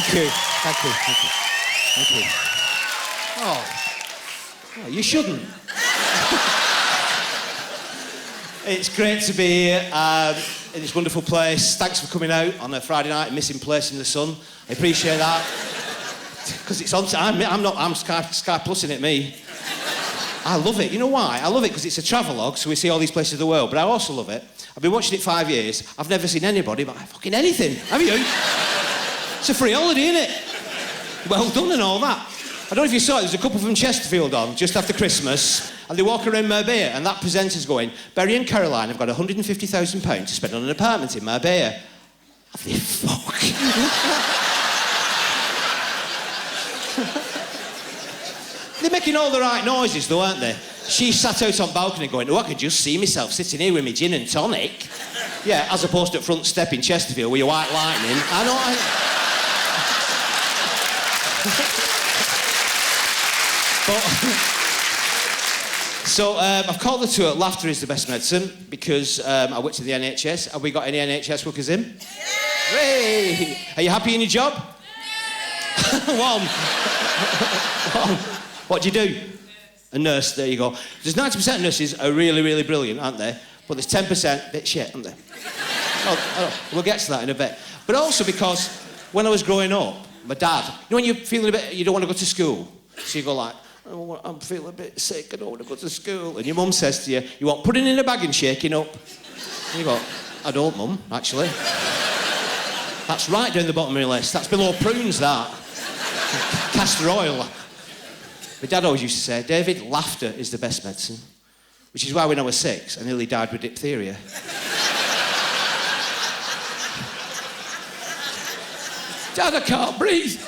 Thank you. Thank you. Thank you. Thank you. Oh, you shouldn't. It's great to be here in this wonderful place. Thanks for coming out on a Friday night and missing Place in the Sun. I appreciate that. Because it's on time. I'm Sky Plusing it, me. I love it. You know why? I love it because it's a travelogue, so we see all these places of the world. But I also love it. I've been watching it 5 years. I've never seen anybody but fucking anything. Have you? It's a free holiday, isn't it? Well done and all that. I don't know if you saw it, there's a couple from Chesterfield on just after Christmas, and they walk around Marbella, and that presenter's going, Barry and Caroline have got £150,000 to spend on an apartment in Marbella. Have they fuck? They're making all the right noises, though, aren't they? She sat out on balcony going, oh, I could just see myself sitting here with my gin and tonic. Yeah, as opposed to front step in Chesterfield with your white lightning. I know. So I've called the tour Laughter is the Best Medicine because I worked in the NHS. Have we got any NHS workers in? Yeah. Hey! Are you happy in your job? Yeah. One. What do you do? A nurse, there you go. There's 90% of nurses are really, really brilliant, aren't they? But there's 10% bit shit, aren't they? We'll get to that in a bit. But also because when I was growing up, my dad, you know when you're feeling a bit, you don't want to go to school? So you go like, oh, I'm feeling a bit sick, I don't want to go to school. And your mum says to you, you want pudding in a bag and shaking up? And you go, I don't, Mum, actually. That's right down the bottom of my list. That's below prunes, that. Castor oil. My dad always used to say, David, laughter is the best medicine. Which is why when I was 6, I nearly died with diphtheria. Dad, I can't breathe.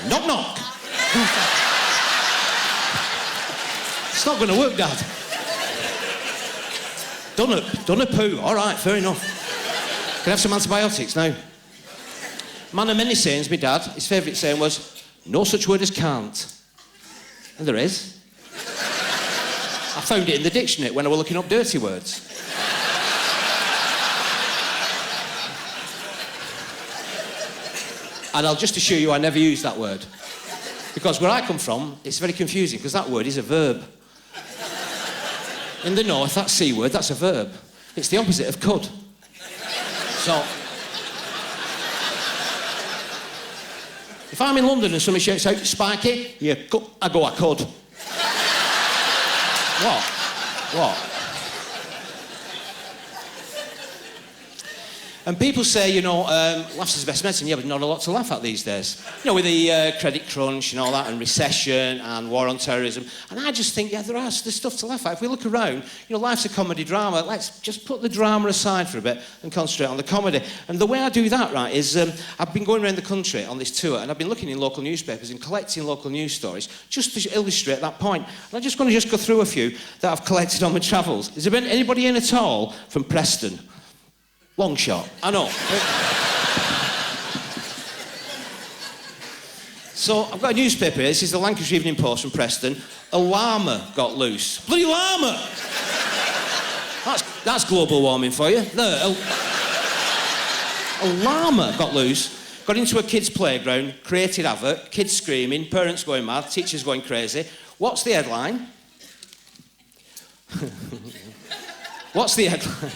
Knock, knock. It's not going to work, Dad. Done a poo. All right, fair enough. Can I have some antibiotics now? Man of many sayings, my dad, his favourite saying was, no such word as can't. And there is. I found it in the dictionary when I was looking up dirty words. And I'll just assure you I never use that word. Because where I come from, it's very confusing, because that word is a verb. In the north, that C word, that's a verb. It's the opposite of could. So, if I'm in London and somebody shouts out, Spikey, you could, I go, I could. What? And people say, you know, laughs is the best medicine. Yeah, but not a lot to laugh at these days. You know, with the credit crunch and all that, and recession and war on terrorism. And I just think, yeah, there's stuff to laugh at. If we look around, you know, life's a comedy drama. Let's just put the drama aside for a bit and concentrate on the comedy. And the way I do that, right, is I've been going around the country on this tour, and I've been looking in local newspapers and collecting local news stories just to illustrate that point. And I'm just going to go through a few that I've collected on my travels. Has there been anybody in at all from Preston? Long shot, I know. So, I've got a newspaper here. This is the Lancashire Evening Post from Preston. A llama got loose. Bloody llama! That's global warming for you. There, a llama got loose, got into a kid's playground, created havoc, kids screaming, parents going mad, teachers going crazy. What's the headline? What's the headline?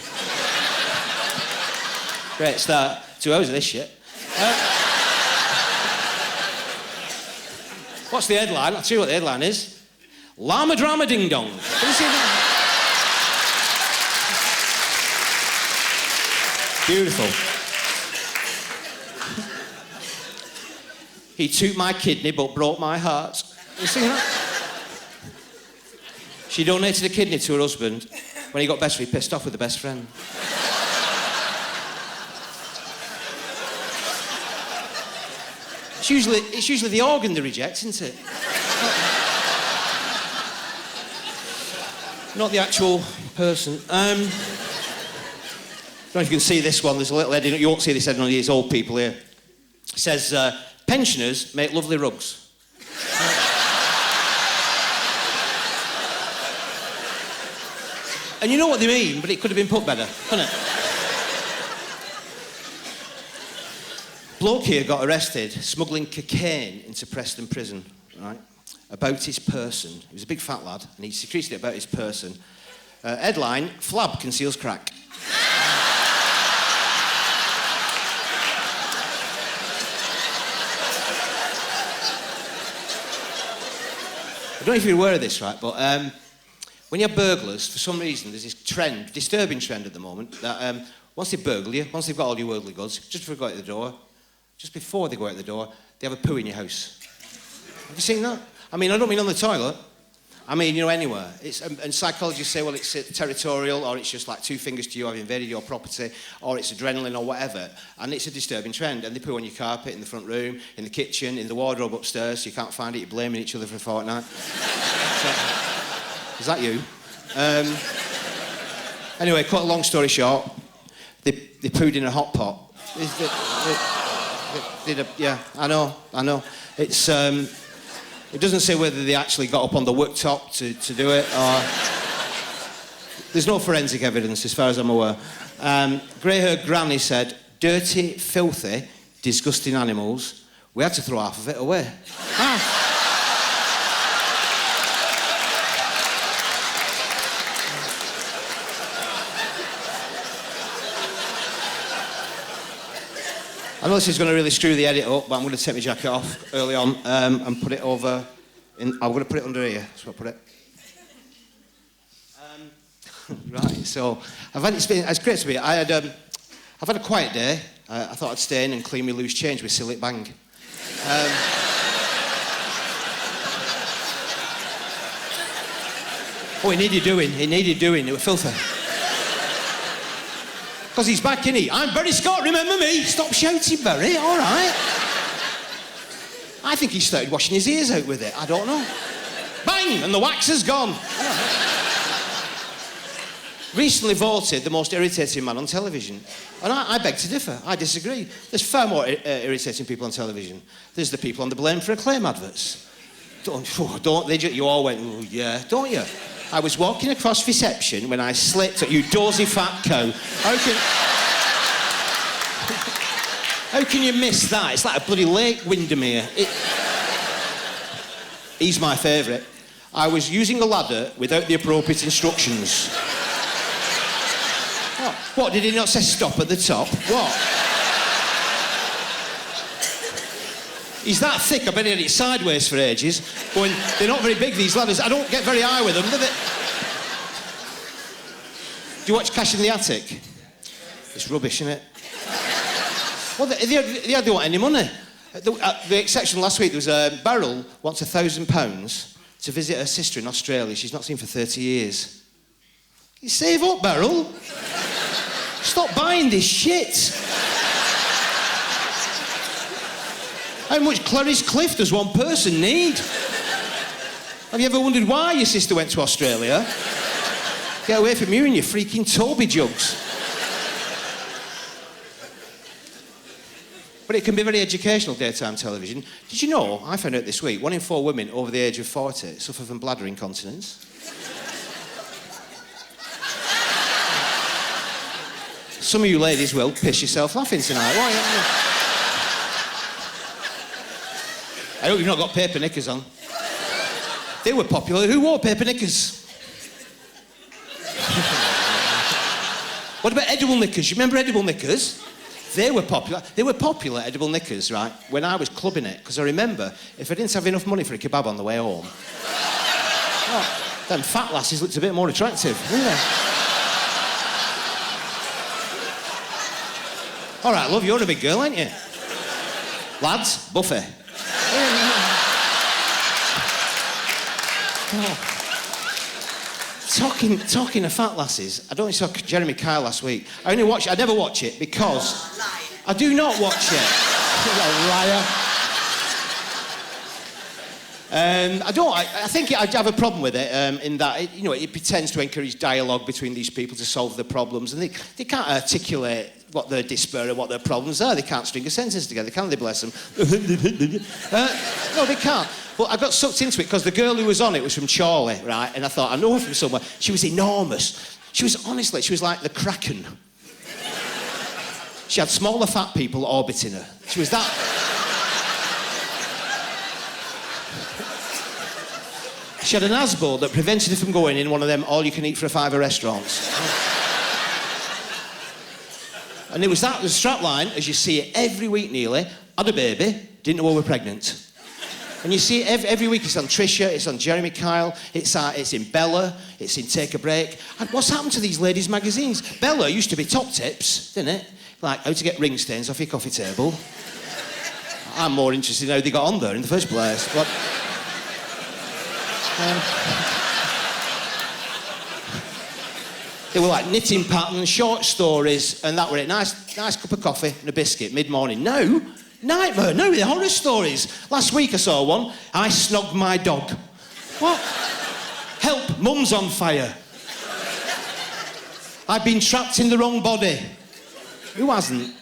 Great start. 2 hours of this shit. What's the headline? I'll tell you what the headline is. Llama drama ding dong. Can you see that? Beautiful. He took my kidney but broke my heart. You see that? She donated a kidney to her husband. When he got better, he pissed off with the best friend. It's usually the organ they reject, isn't it? Not the actual person. I don't know if you can see this one. There's a little heading. You won't see this heading on these old people here. It says, pensioners make lovely rugs. And you know what they mean, but it could have been put better, couldn't it? Bloke here got arrested smuggling cocaine into Preston prison, right? About his person. He was a big fat lad, and he secreted it about his person. Headline, Flab conceals crack. I don't know if you're aware of this, right, but when you have burglars, for some reason, there's this trend, disturbing trend at the moment, that once they burgle you, once they've got all your worldly goods, just before they go out the door, they have a poo in your house. Have you seen that? I mean, I don't mean on the toilet. I mean, you know, anywhere. And psychologists say, well, it's territorial, or it's just like two fingers to you, I've invaded your property, or it's adrenaline or whatever. And it's a disturbing trend. And they poo on your carpet, in the front room, in the kitchen, in the wardrobe upstairs, so you can't find it, you're blaming each other for a fortnight. So, is that you? Anyway, cut a long story short, they pooed in a hot pot. Yeah, I know. It's... It doesn't say whether they actually got up on the worktop to do it, or... There's no forensic evidence, as far as I'm aware. Grey-haired granny said, dirty, filthy, disgusting animals. We had to throw half of it away. I know this is going to really screw the edit up, but I'm going to take my jacket off early on and put it over... I'm going to put it under here. That's where I put it. Right, so... It's great to be here. I've had a quiet day. I thought I'd stay in and clean my loose change with Silly Bang. Oh, it needed doing. It was filthy. Because he's back, innit? I'm Barry Scott, remember me? Stop shouting, Barry, all right. I think he started washing his ears out with it, I don't know. Bang, and the wax has gone. Recently voted the most irritating man on television. And I beg to differ, I disagree. There's far more irritating people on television. There's the people on the Blame for Acclaim adverts. You all went, oh yeah, don't you? I was walking across reception when I slipped at you dozy fat cow. How can you miss that? It's like a bloody Lake Windermere. He's my favourite. I was using a ladder without the appropriate instructions. What, did he not say stop at the top? What? He's that thick, I bet he had it sideways for ages. Going, they're not very big, these ladders. I don't get very high with them, do they? Do you watch Cash in the Attic? It's rubbish, isn't it? Well, they hardly want any money. The exception last week, there was a Beryl wants £1,000 to visit her sister in Australia. She's not seen for 30 years. You save up, Beryl. Stop buying this shit. How much Clarice Cliff does one person need? Have you ever wondered why your sister went to Australia? Get away from you and your freaking Toby jugs. But it can be very educational, daytime television. Did you know, I found out this week, 1 in 4 women over the age of 40 suffer from bladder incontinence. Some of you ladies will piss yourself laughing tonight. Why? I hope you've not got paper knickers on. They were popular. Who wore paper knickers? What about edible knickers? You remember edible knickers? They were popular. They were popular, edible knickers, right, when I was clubbing it. Because I remember, if I didn't have enough money for a kebab on the way home, them fat lasses looked a bit more attractive, didn't they? All right, love, you're a big girl, aren't you? Lads, buffet. Oh. Talking of fat lasses, I don't think I saw Jeremy Kyle last week. I never watch it because I do not watch it. Liar. I think I have a problem with it in that it pretends to encourage dialogue between these people to solve their problems, and they can't articulate what their despair and what their problems are. They can't string a sentence together, can they, bless them? No, they can't. But I got sucked into it because the girl who was on it was from Chorley, right? And I thought, I know her from somewhere. She was enormous. She was like the Kraken. She had smaller fat people orbiting her. She was that... She had an asbo that prevented her from going in one of them all-you-can-eat-for-a-fiver restaurants. And it was that, the strapline, as you see it every week nearly, had a baby, didn't know we were pregnant. And you see it every week. It's on Trisha, it's on Jeremy Kyle, it's in Bella, it's in Take a Break. And what's happened to these ladies' magazines? Bella used to be top tips, didn't it? Like how to get ring stains off your coffee table. I'm more interested in how they got on there in the first place. But, they were like knitting patterns, short stories, and that were it. Nice cup of coffee and a biscuit mid-morning. No, nightmare. No, they're horror stories. Last week I saw one. I snogged my dog. What? Help, mum's on fire. I've been trapped in the wrong body. Who hasn't?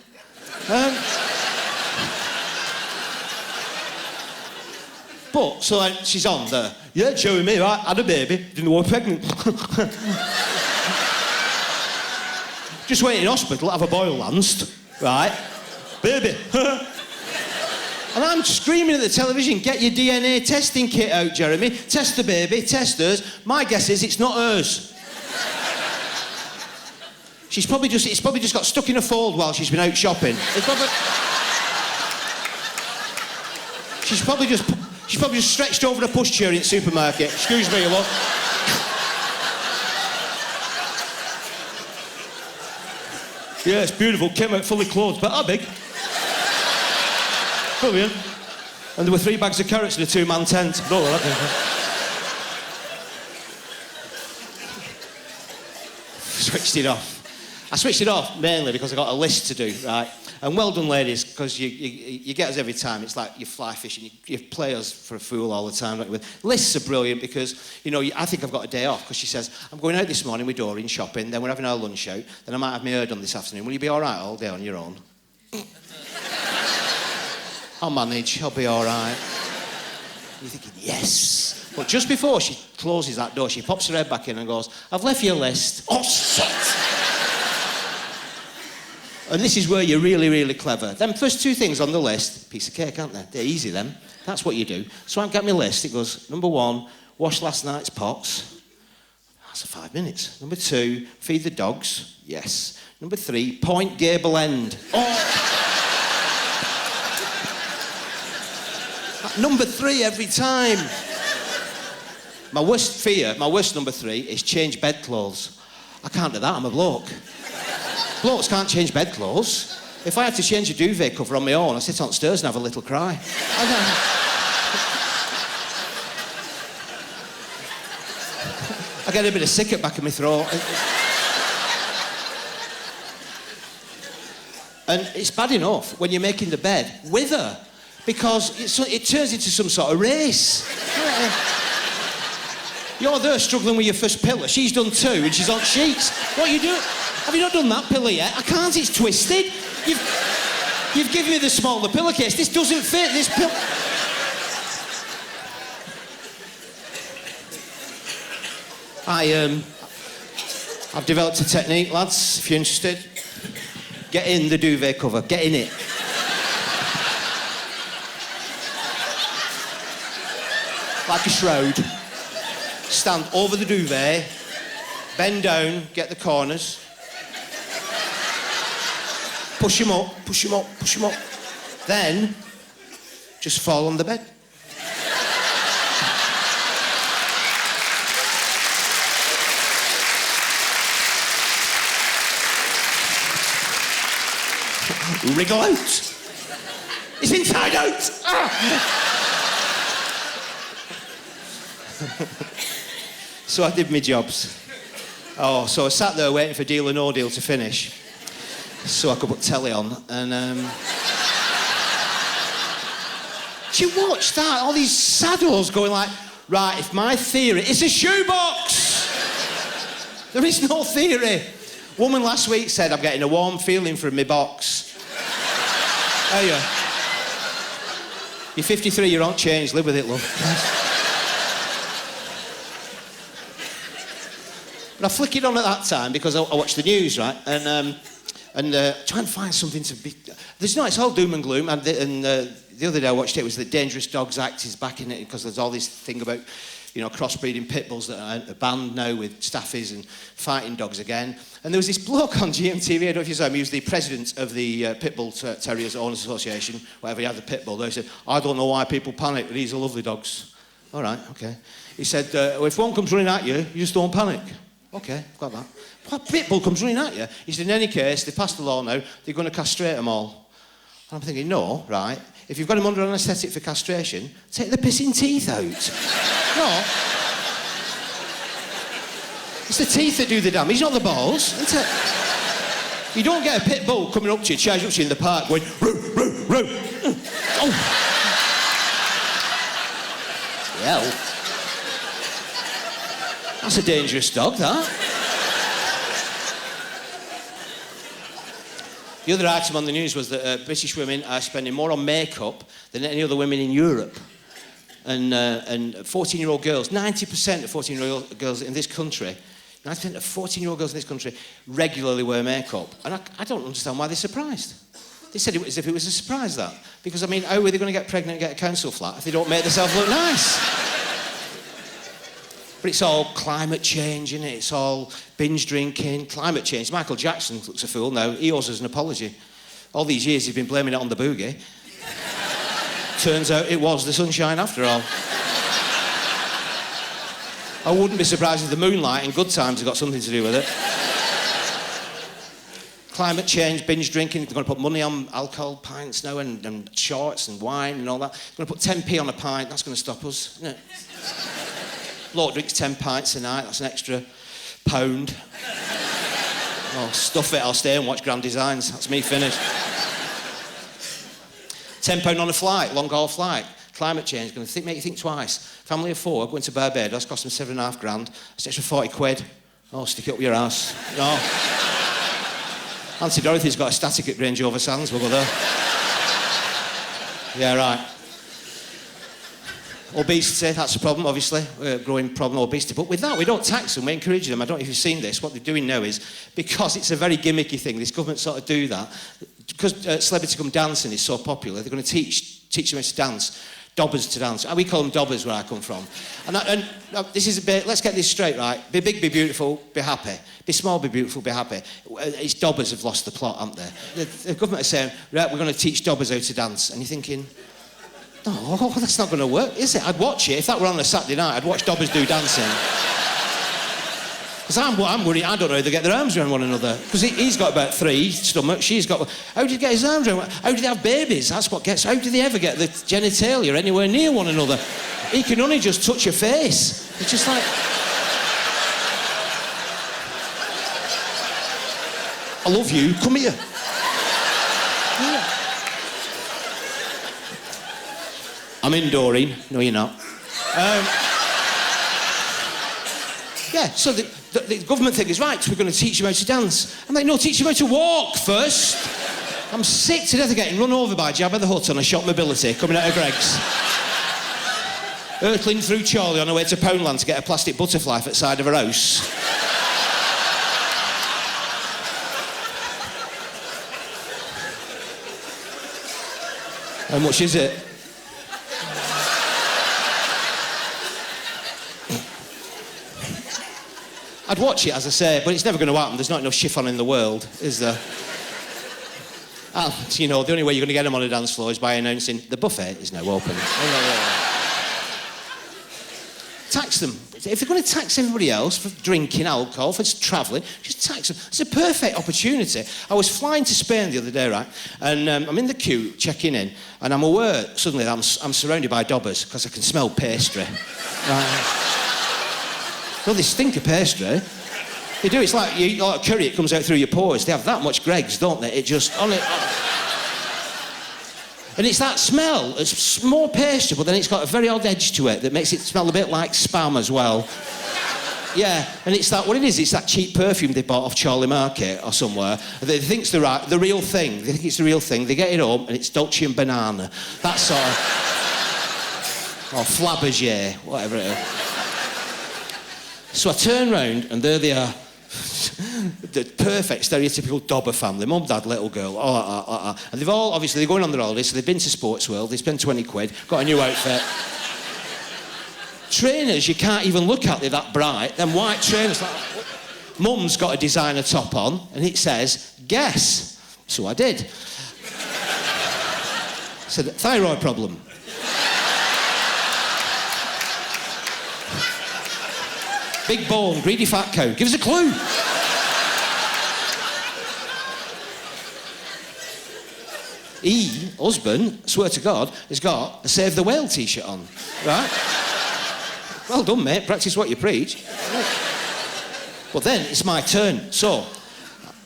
But, so she's on there. Yeah, showing me, right? Had a baby, didn't know I was pregnant. Just went in hospital, have a boil lanced, right? Baby. And I'm screaming at the television, get your DNA testing kit out, Jeremy. Test the baby, test hers. My guess is it's not hers. It's probably just got stuck in a fold while she's been out shopping. She's probably just stretched over a pushchair in the supermarket. Excuse me, look. Yeah, it's beautiful. Came out fully clothed, but how big? Brilliant. And there were 3 bags of carrots in a 2-man tent. No, that switched it off. I switched it off mainly because I got a list to do, right? And well done, ladies, because you get us every time. It's like you fly fishing, you play us for a fool all the time, don't you? Lists are brilliant because, you know, I think I've got a day off because she says, I'm going out this morning with Doreen shopping, then we're having our lunch out, then I might have my hair done this afternoon. Will you be all right all day on your own? I'll manage, I'll be all right. You're thinking, yes. But just before she closes that door, she pops her head back in and goes, I've left you a list. Oh, shit! And this is where you're really, really clever. Them first 2 things on the list, piece of cake, aren't they? They're easy, them. That's what you do. So I've got my list. It goes, number 1, wash last night's pots. That's 5 minutes. Number 2, feed the dogs. Yes. Number 3, point gable end. Oh! Number 3 every time. My worst number 3, is change bedclothes. I can't do that, I'm a bloke. Blokes can't change bedclothes. If I had to change a duvet cover on my own, I'd sit on stairs and have a little cry. I get a bit of sick at back of my throat. And it's bad enough when you're making the bed with her, because it turns into some sort of race. You're there struggling with your first pillow. She's done 2 and she's on sheets. What are you doing? Have you not done that pillow yet? I can't, it's twisted. You've given me the smaller pillowcase. This doesn't fit, this pillow. I've developed a technique, lads, if you're interested. Get in the duvet cover, get in it. Like a shroud. Stand over the duvet, bend down, get the corners. Push him up, push him up, push him up. Then, just fall on the bed. Wriggle out. It's inside out. Ah. So I did my jobs. Oh, so I sat there waiting for Deal or No Deal to finish so I could put telly on, and do you watch that? All these saddles going like, right, if my theory... It's a shoebox! There is no theory. Woman last week said, I'm getting a warm feeling from my box. Are you? You're 53, you don't change, live with it, love. But I flick it on at that time because I watch the news, right? And and try and find something to be... It's all doom and gloom, and the other day I watched it, was the Dangerous Dogs Act is back in it, because there's all this thing about, crossbreeding pit bulls that are banned now with staffies and fighting dogs again. And there was this bloke on GMTV, I don't know if you saw him, he was the president of the Pit Bull Terriers Owners Association, whatever, he had the pit bull. They said, I don't know why people panic, but these are lovely dogs. All right, okay. He said, if one comes running at you, you just don't panic. Okay, I've got that. What pit bull comes running at you? He said, in any case, they passed the law now, they're going to castrate them all. And I'm thinking, no, right, if you've got him under anaesthetic for castration, take the pissing teeth out. No. It's the teeth that do the damage, not the balls. You don't get a pit bull coming up to you, charging up to you in the park, going, roo, roo, roo. Oh. Hell. That's a dangerous dog, that. The other item on the news was that British women are spending more on makeup than any other women in Europe. And 14-year-old girls, 90% of 14-year-old girls in this country, 90% of 14-year-old girls in this country regularly wear makeup. And I don't understand why they're surprised. They said it as if it was a surprise, that. Because, I mean, how are they going to get pregnant and get a council flat if they don't make themselves look nice? But it's all climate change, isn't it? It's all binge drinking, climate change. Michael Jackson looks a fool now. He owes us an apology. All these years he's been blaming it on the boogie. Turns out it was the sunshine after all. I wouldn't be surprised if the moonlight in Good Times has got something to do with it. Climate change, binge drinking, they're going to put money on alcohol pints now and shorts and wine and all that. They're going to put 10p on a pint, that's going to stop us, isn't it? Bloke drinks 10 pints a night, that's an extra £1. Oh, stuff it, I'll stay and watch Grand Designs, that's me finished. £10 on a flight, long-haul flight. Climate change, going to make you think twice. Family of 4, going to Barbados, cost them £7.5 grand. It's an extra 40 quid. Oh, stick it up your ass. No. Auntie Dorothy's got a static at Grange over Sands, we'll go there. Yeah, right. Obesity, that's a problem, obviously. A growing problem, obesity. But with that, we don't tax them, we encourage them. I don't know if you've seen this. What they're doing now is, because it's a very gimmicky thing, this government sort of do that, because celebrity come dancing is so popular, they're going to teach them how to dance. Dobbers to dance. We call them dobbers where I come from. And this is a bit, let's get this straight, right? Be big, be beautiful, be happy. Be small, be beautiful, be happy. It's dobbers have lost the plot, haven't they? The government is saying, right, we're going to teach dobbers how to dance. And you're thinking, no, that's not going to work, is it? I'd watch it. If that were on a Saturday night, I'd watch dobbers do dancing. Because I'm worried, I don't know how they get their arms around one another. Because he's got about 3 stomachs, she's got... How did he get his arms around? How did they have babies? That's what gets... How did they ever get the genitalia anywhere near one another? He can only just touch your face. It's just like... I love you, come here. Yeah. I'm indooring. No, you're not. Yeah, so the government thing is, right, we're going to teach you how to dance. I'm like, no, teach you how to walk first. I'm sick to death of getting run over by Jabba the Hutt on a shop mobility coming out of Greggs. Hurtling through Chorley on her way to Poundland to get a plastic butterfly for the side of her house. How much is it? I'd watch it, as I say, but it's never going to happen. There's not enough chiffon in the world, is there? And, you know, the only way you're going to get them on a dance floor is by announcing the buffet is now open. Tax them. If they're going to tax everybody else for drinking alcohol, for travelling, just tax them. It's a perfect opportunity. I was flying to Spain the other day, right? And I'm in the queue, checking in, and I'm aware suddenly that I'm surrounded by dobbers because I can smell pastry. Right? No, they stink of pastry. They do. It's like you eat a lot of curry, it comes out through your pores. They have that much Greggs, don't they? It just... And it's that smell. It's more pastry, but then it's got a very odd edge to it that makes it smell a bit like spam as well. Yeah, and it's that... What it is, it's that cheap perfume they bought off Charlie Market or somewhere. They think it's the real thing. They think it's the real thing. They get it home, and it's Dolce and Banana. That sort of... Or Fabergé, whatever it is. So I turn round, and there they are. the perfect stereotypical Dobber family, mum, dad, little girl, and they've all, obviously, they're going on their holidays, so they've been to Sports World, they spent 20 quid, got a new outfit. Trainers you can't even look at, they're that bright, them white trainers, like, mum's got a designer top on, and it says, guess. So I did. Said, thyroid problem. Big bone, greedy fat cow. Give us a clue. He, husband, swear to God, has got a Save the Whale t-shirt on. Right? Well done, mate. Practice what you preach. But then it's my turn. So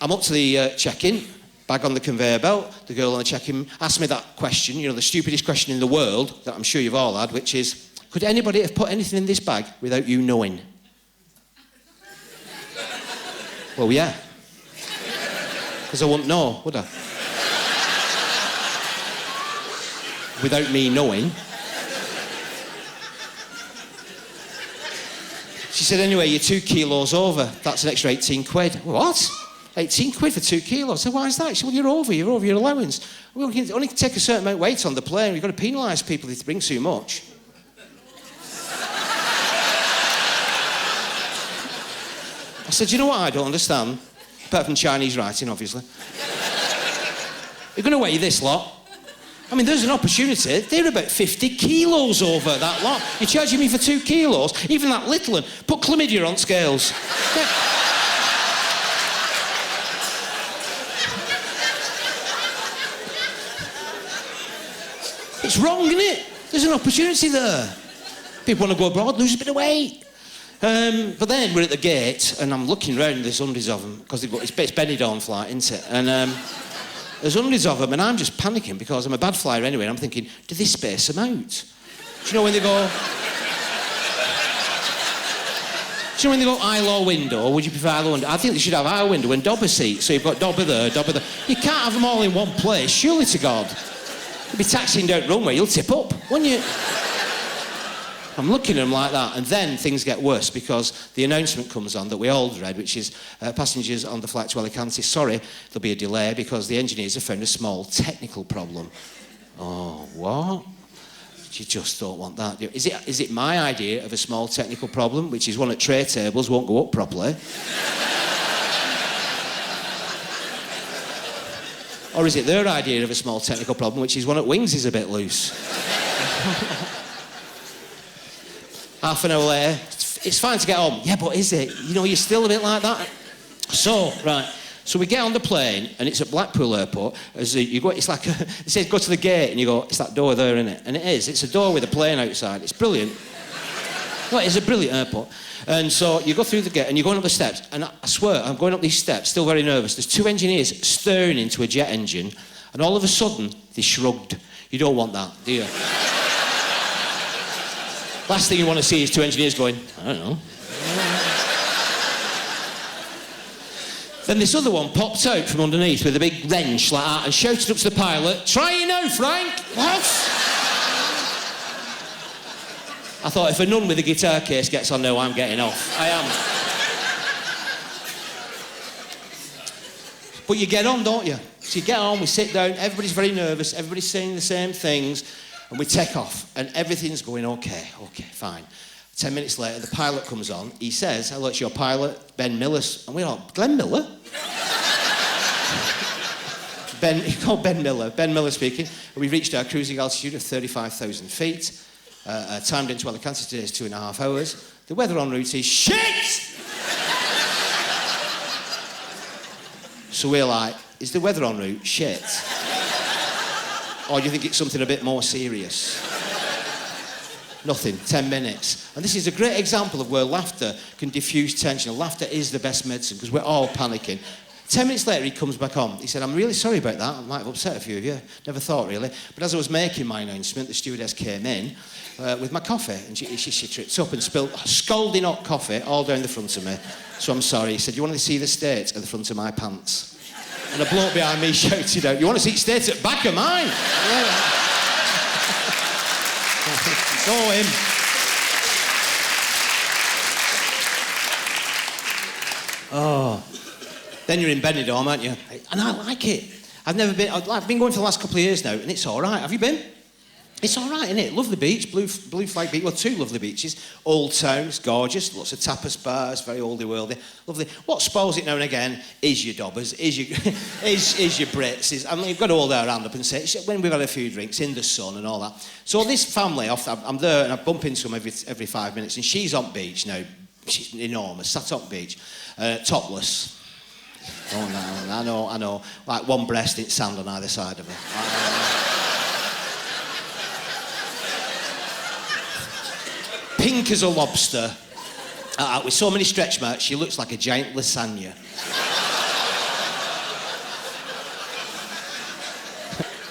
I'm up to the check-in, bag on the conveyor belt. The girl on the check-in asked me that question, you know, the stupidest question in the world that I'm sure you've all had, which is, could anybody have put anything in this bag without you knowing? Well, yeah. Because I wouldn't know, would I? Without me knowing. She said, anyway, you're 2 kilos over. That's an extra 18 quid. What? 18 quid for 2 kilos? I said, why is that? She said, well, you're over your allowance. We only can take a certain amount of weight on the plane. We've got to penalise people if they bring too much. I said, you know what I don't understand? Apart from Chinese writing, obviously. You're going to weigh this lot. I mean, there's an opportunity. They're about 50 kilos over that lot. You're charging me for 2 kilos, even that little one. Put chlamydia on scales. Yeah. It's wrong, isn't it? There's an opportunity there. People want to go abroad, lose a bit of weight. But then we're at the gate, and I'm looking round, and there's hundreds of them, because it's Benidorm flight, isn't it? And there's hundreds of them, and I'm just panicking, because I'm a bad flyer anyway, and I'm thinking, do they space them out? Do you know when they go... Do you know when they go aisle window, or would you prefer aisle window? I think they should have aisle window and dobber seats, so you've got dobber there, dobber there. You can't have them all in one place, surely to God. You'll be taxiing down runway, you'll tip up, won't you? I'm looking at them like that, and then things get worse because the announcement comes on that we all read, which is passengers on the flight to Alicante, sorry, there'll be a delay because the engineers have found a small technical problem. Oh, what? You just don't want that. Is it my idea of a small technical problem, which is one at tray tables won't go up properly? Or is it their idea of a small technical problem, which is one at wings is a bit loose? Half an hour later, it's fine to get home. Yeah, but is it? You know, you're still a bit like that. So, right. So we get on the plane, and it's at Blackpool Airport. It's like it says go to the gate, and you go, it's that door there, isn't it? And it is. It's a door with a plane outside. It's brilliant. Well, it's a brilliant airport. And so you go through the gate, and you're going up the steps, and I swear, I'm going up these steps, still very nervous. There's 2 engineers staring into a jet engine, and all of a sudden, they shrugged. You don't want that, do you? Last thing you want to see is 2 engineers going, I don't know. Then this other one popped out from underneath with a big wrench like that and shouted up to the pilot, try it now, Frank! What? I thought, if a nun with a guitar case gets on now, I'm getting off. I am. But you get on, don't you? So you get on, we sit down, everybody's very nervous, everybody's saying the same things, and we take off, and everything's going okay, fine. 10 minutes later, the pilot comes on. He says, hello, it's your pilot, Ben Miller. And we're all, Glenn Miller? He called Ben Miller. Ben Miller speaking. And we've reached our cruising altitude of 35,000 feet. Timed into Alicante today is 2.5 hours. The weather en route is shit! So we're like, is the weather en route shit? Or do you think it's something a bit more serious? Nothing, 10 minutes. And this is a great example of where laughter can diffuse tension. Laughter is the best medicine because we're all panicking. 10 minutes later, he comes back on. He said, I'm really sorry about that. I might have upset a few of you. Never thought, really. But as I was making my announcement, the stewardess came in with my coffee. And she tripped up and spilled scalding hot coffee all down the front of me. So I'm sorry. He said, you want to see the state at the front of my pants? And a bloke behind me shouted out, you want to see state at the back of mine? Yeah. Go him. Oh. Then you're in Benidorm, aren't you? And I like it. I've been going for the last couple of years now, and it's all right. Have you been? It's all right, isn't it? Lovely beach, Blue Flag Beach. Well, 2 lovely beaches. Old town, it's gorgeous. Lots of tapas bars, very oldie-worldy. Lovely. What spoils it now and again is your dobbers, is your Brits. I mean, you've got to hold our hand up and say, when we've had a few drinks in the sun and all that. So this family, I'm there and I bump into them every 5 minutes, and she's on beach now. She's enormous, sat on beach, topless. Oh, I know. Like one breast in sand on either side of her. Pink as a lobster, with so many stretch marks, she looks like a giant lasagna.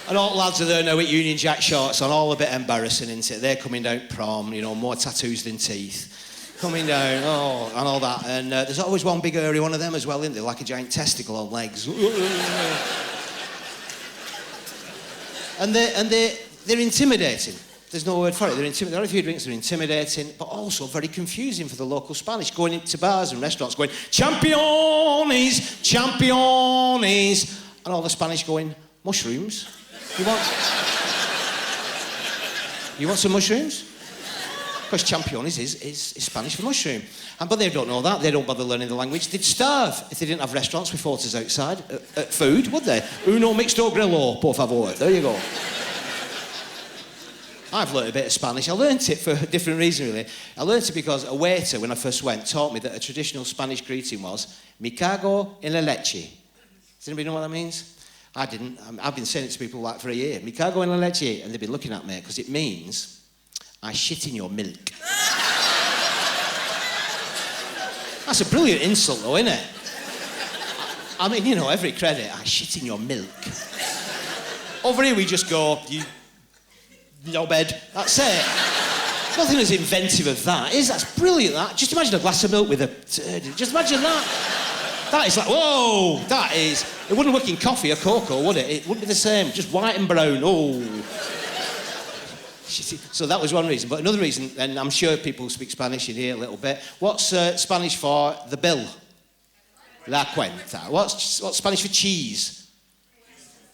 And all the lads are there now with Union Jack shorts on, all a bit embarrassing, isn't it? They're coming down prom, more tattoos than teeth. Coming down, and all that. And there's always one big hairy one of them as well, isn't there? Like a giant testicle on legs. and they're intimidating. There's no word for it. They're intimidating. There are a few drinks that are intimidating, but also very confusing for the local Spanish. Going into bars and restaurants going, "Championes, championes," and all the Spanish going, "Mushrooms? You want some mushrooms?" Because championes is Spanish for mushroom. But they don't know that. They don't bother learning the language. They'd starve if they didn't have restaurants with photos outside. Food, would they? Uno mixto grillo, por favor. There you go. I've learned a bit of Spanish. I learnt it for a different reason, really. I learnt it because a waiter, when I first went, taught me that a traditional Spanish greeting was, "Me cago en la leche." Does anybody know what that means? I didn't. I've been saying it to people like for a year. "Me cago en la leche," and they've been looking at me because it means, "I shit in your milk." That's a brilliant insult, though, isn't it? I mean, every credit. "I shit in your milk." Over here, we just go, "You knobhead." That's it. Nothing as inventive as that is. That's brilliant, that. Just imagine a glass of milk with a turd. Just imagine that. That is like, whoa, that is... It wouldn't work in coffee or cocoa, would it? It wouldn't be the same. Just white and brown. Oh. So that was one reason. But another reason, and I'm sure people speak Spanish in here a little bit, what's Spanish for the bill? La cuenta. What's Spanish for cheese?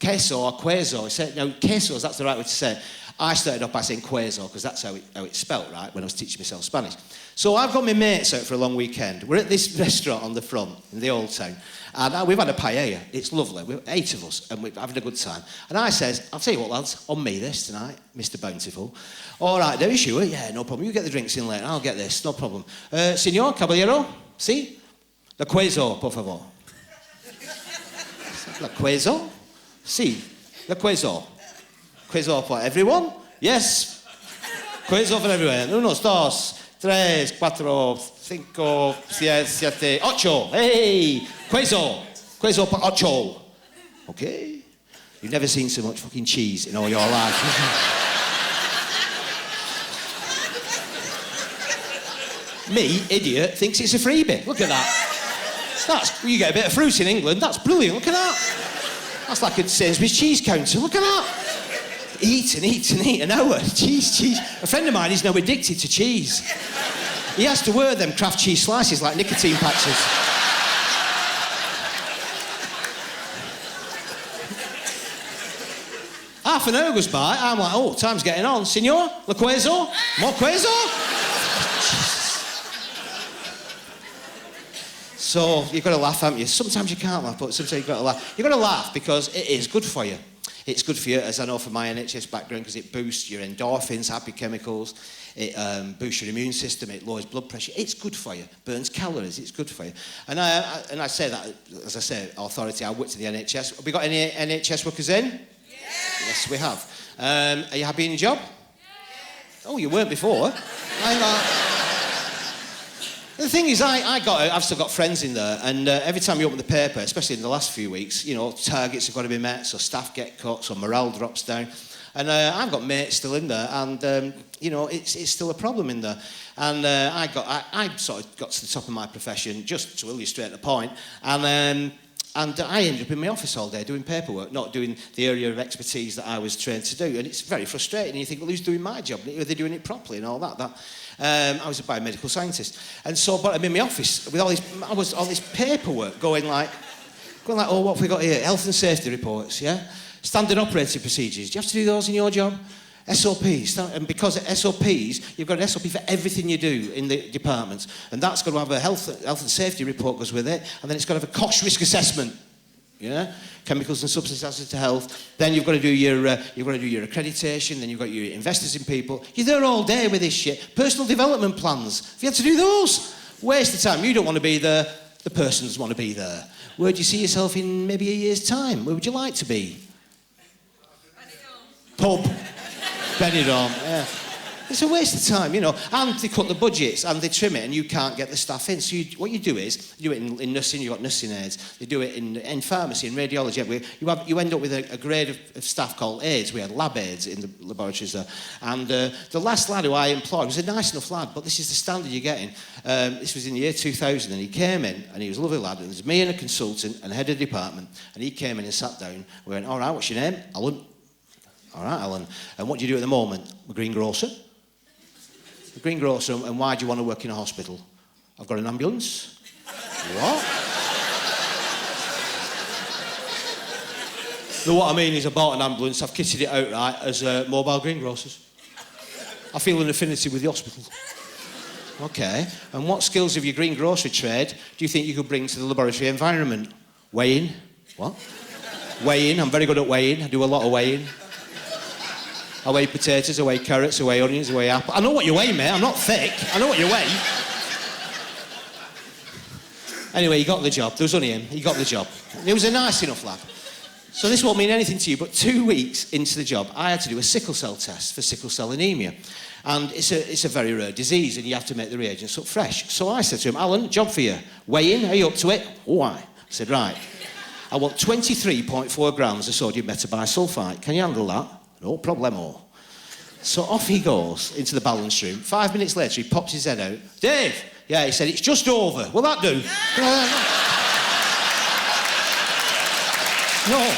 Queso or queso. No, quesos, that's the right way to say it. I started off by saying queso because that's how it's spelt, right, when I was teaching myself Spanish. So I've got my mates out for a long weekend. We're at this restaurant on the front in the old town. And we've had a paella. It's lovely. We're 8 of us and we're having a good time. And I says, "I'll tell you what, lads, on me this tonight, Mr. Bountiful." "All right, are you sure?" "Yeah, no problem. You get the drinks in later. I'll get this. No problem. Señor, caballero, si? La queso, por favor." "La queso? Si. La queso. Queso for everyone?" "Yes. Queso for everyone. 1, 2, 3, 4, 5, 6, 7, 8. Hey! Queso. Queso for 8. Okay. You've never seen so much fucking cheese in all your life. Me, idiot, thinks it's a freebie. Look at that. You get a bit of fruit in England. That's brilliant. Look at that. That's like a Sainsbury's cheese counter. Look at that. Eat and eat and eat an hour. Cheese. A friend of mine is now addicted to cheese. He has to wear them Kraft cheese slices like nicotine patches. Half an hour goes by, I'm like, "Oh, time's getting on. Señor, la queso? More queso?" So you've got to laugh, haven't you? Sometimes you can't laugh, but sometimes you've got to laugh. You've got to laugh because it is good for you. It's good for you, as I know from my NHS background, because it boosts your endorphins, happy chemicals. It boosts your immune system. It lowers blood pressure. It's good for you. Burns calories. It's good for you. And I say that, as I say, authority. I worked in the NHS. Have we got any NHS workers in? Yes, we have. Are you happy in your job? Yes. Oh, you weren't before. The thing is, I've still got friends in there, and every time you open the paper, especially in the last few weeks, targets have got to be met, so staff get cut, so morale drops down. And I've got mates still in there, and it's still a problem in there. And I sort of got to the top of my profession, just to illustrate the point, and I ended up in my office all day doing paperwork, not doing the area of expertise that I was trained to do. And it's very frustrating. And you think, well, who's doing my job? Are they doing it properly and all that? I was a biomedical scientist. And so, but I'm in my office with all this paperwork going like, Going like, oh, what have we got here? Health and safety reports, yeah? Standard operating procedures. Do you have to do those in your job? SOPs. And because of SOPs, you've got an SOP for everything you do in the department. And that's got to have a health and safety report goes with it. And then it's got to have a cost risk assessment. Yeah? Chemicals and substance hazards to health. Then you've got to do your accreditation. Then you've got your investors in people. You're there all day with this shit. Personal development plans. Have you had to do those? Waste of time. You don't want to be there. The persons want to be there. Where do you see yourself in maybe a year's time? Where would you like to be? Pub. Benidorm, yeah. It's a waste of time, you know. And they cut the budgets and they trim it and you can't get the staff in. So what you do is, you do it in nursing, you've got nursing aides. They do it in pharmacy, in radiology. You end up with a grade of staff called aides. We had lab aides in the laboratories there. And the last lad who I employed was a nice enough lad, but this is the standard you're getting. This was in the year 2000 and he came in and he was a lovely lad. And it was me and a consultant and head of department. And he came in and sat down. We went, all right, what's your name? Alan. All right, Alan. And what do you do at the moment? I'm a greengrocer. A greengrocer, and why do you want to work in a hospital? I've got an ambulance. What? No, what I mean is I bought an ambulance, I've kitted it out right as mobile greengrocers. I feel an affinity with the hospital. Okay, and what skills of your greengrocery trade do you think you could bring to the laboratory environment? Weighing. What? Weighing, I'm very good at weighing, I do a lot of weighing. I weigh potatoes, I weigh carrots, I weigh onions, I weigh apples. I know what you weigh, mate. I'm not thick. I know what you weigh. Anyway, he got the job. There was only him. He got the job. He was a nice enough lad. So this won't mean anything to you, but 2 weeks into the job, I had to do a sickle cell test for sickle cell anemia. And it's a very rare disease, and you have to make the reagents up fresh. So I said to him, Alan, job for you. Weigh in, are you up to it? Why? I said, right. I want 23.4 grams of sodium metabisulfite. Can you handle that? No problemo. So off he goes into the balance room. 5 minutes later, he pops his head out. Dave! Yeah, he said, it's just over. Will that do? No.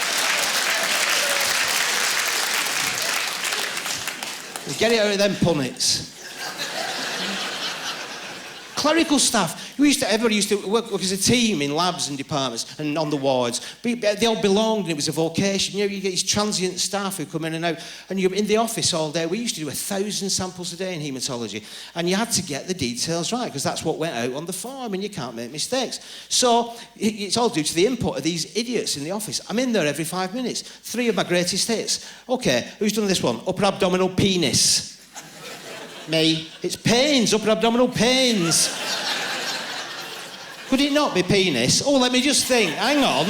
Get it out of them punnets. Clerical staff. Everybody used to work as a team in labs and departments and on the wards. They all belonged and it was a vocation. You know, you get these transient staff who come in and out and you're in the office all day. We used to do 1,000 samples a day in haematology and you had to get the details right because that's what went out on the form and you can't make mistakes. So it's all due to the input of these idiots in the office. I'm in there every 5 minutes. 3 of my greatest hits. Okay, who's done this one? Upper abdominal penis. Me. It's pains, upper abdominal pains. Could it not be penis? Oh, let me just think. Hang on.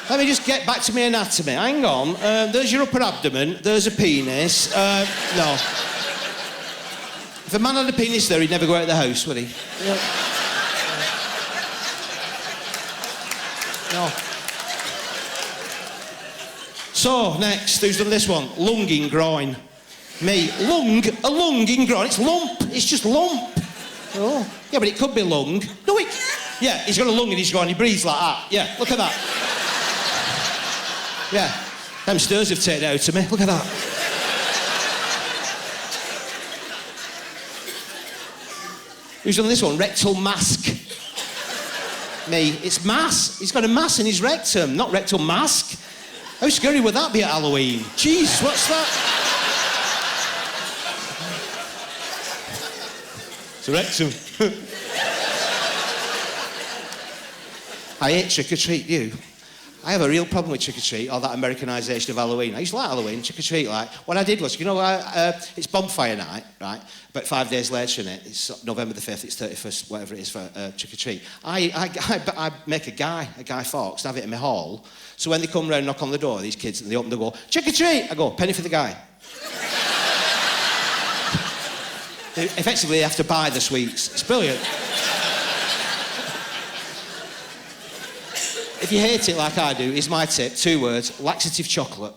Let me just get back to my anatomy. Hang on. There's your upper abdomen. There's a penis. No. If a man had a penis there, he'd never go out of the house, would he? No. So, next, who's done this one? Lung in groin. Me. Lung? A lung in groin? It's lump. It's just lump. Oh. Yeah, but it could be lung. No, yeah, he's got a lung in his groin. He breathes like that. Yeah, look at that. Yeah. Them stairs have taken it out of me. Look at that. Who's done this one? Rectal mask. Me. It's mass. He's got a mass in his rectum, not rectal mask. How scary would that be at Halloween? Jeez, what's that? It's a rectum. I hate trick-or-treat, you. I have a real problem with trick-or-treat, or that Americanisation of Halloween. I used to like Halloween, trick-or-treat, like. What I did was, you know, it's bonfire night, right? About 5 days later in it, it's November the 5th, it's 31st, whatever it is for trick-or-treat. I make a Guy Fawkes, and have it in my hall. So when they come round and knock on the door, these kids, and they open the door, trick-or-treat! I go, penny for the guy. Effectively, they have to buy the sweets. It's brilliant. If you hate it like I do, here's my tip. 2 words, laxative chocolate.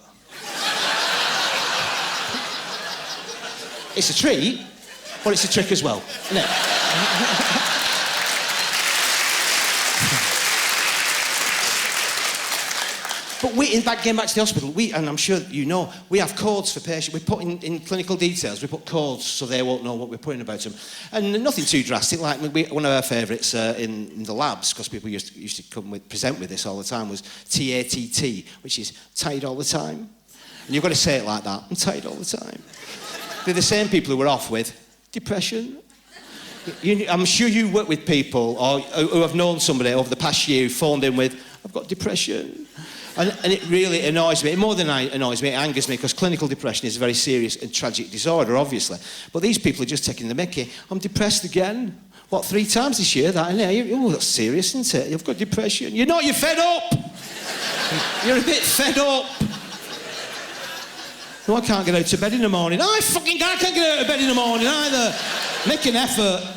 It's a treat, but it's a trick as well, isn't it? But getting back to the hospital, and I'm sure you know, we have codes for patients. We put in clinical details, we put codes so they won't know what we're putting about them. And nothing too drastic, like one of our favourites in the labs, because people used to present with this all the time, was TATT, which is tired all the time. And you've got to say it like that, I'm tired all the time. They're the same people who were off with depression. I'm sure you work with people or who have known somebody over the past year who phoned in with, I've got depression. And it really annoys me. More than it annoys me, it angers me, because clinical depression is a very serious and tragic disorder, obviously. But these people are just taking the mickey. I'm depressed again. What, 3 times this year? That, oh, that's serious, isn't it? You've got depression. You're not, you're fed up. You're a bit fed up. No, I can't get out of bed in the morning. I can't get out of bed in the morning either. Make an effort.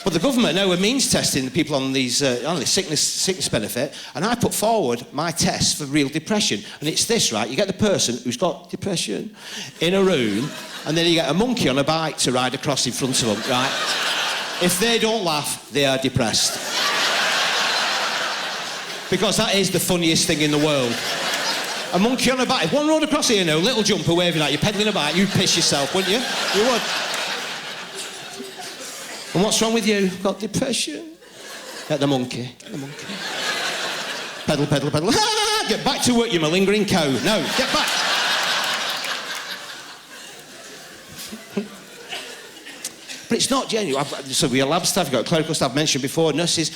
But the government now are means testing the people on these sickness benefit, and I put forward my test for real depression, and it's this, right? You get the person who's got depression in a room, and then you get a monkey on a bike to ride across in front of them, right? If they don't laugh, they are depressed. Because that is the funniest thing in the world. A monkey on a bike. If one rode across here now, little jumper waving at you, pedalling a bike, you'd piss yourself, wouldn't you? You would. And what's wrong with you? Got depression? Get the monkey. Get the monkey. Pedal, pedal, pedal. Get back to work, you malingering cow. No, get back. But it's not genuine. So we have lab staff, you've got clerical staff, mentioned before, nurses,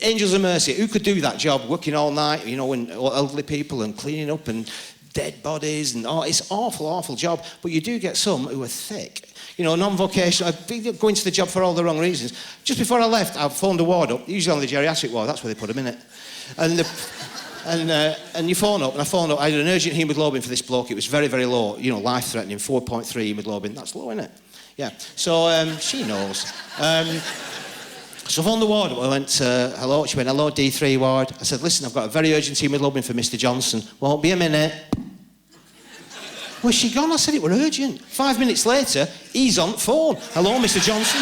angels of mercy. Who could do that job, working all night, you know, and elderly people and cleaning up and dead bodies and it's awful, awful job. But you do get some who are thick. You know, non-vocational, going to the job for all the wrong reasons. Just before I left, I phoned the ward up, usually on the geriatric ward, that's where they put them in it. And you phone up, I had an urgent haemoglobin for this bloke, it was very, very low, you know, life-threatening, 4.3 haemoglobin, that's low, isn't it? Yeah, so she knows. So I phoned the ward up, I went, hello, she went, hello, D3 ward. I said, listen, I've got a very urgent haemoglobin for Mr. Johnson, won't be a minute. Where's she gone? I said it were urgent. 5 minutes later, he's on the phone. Hello, Mr. Johnson.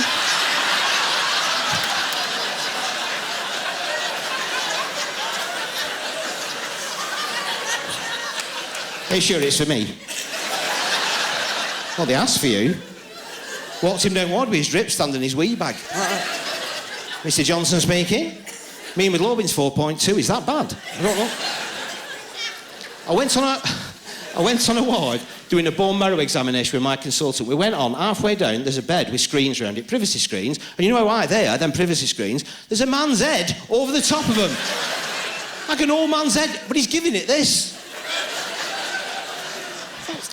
Are you sure it's for me? Well, they asked for you. Walked him down ward with his drip stand and his wee bag. Mr. Johnson speaking. Me and hemoglobin's 4.2. Is that bad? I don't know. I went on a ward doing a bone marrow examination with my consultant. We went on, halfway down, there's a bed with screens around it, privacy screens. And you know how high they are, them privacy screens? There's a man's head over the top of them. Like an old man's head, but he's giving it this.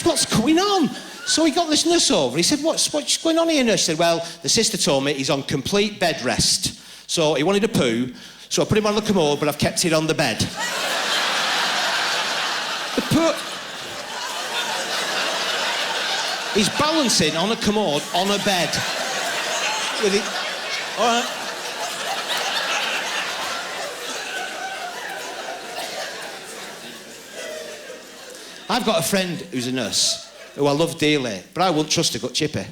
What's going on? So he got this nurse over. He said, what's going on here, nurse? She said, well, the sister told me he's on complete bed rest. So he wanted a poo, so I put him on the commode, but I've kept it on the bed. The poo... He's balancing on a commode on a bed. With it. All right. I've got a friend who's a nurse who I love dearly, but I wouldn't trust her gut chippy.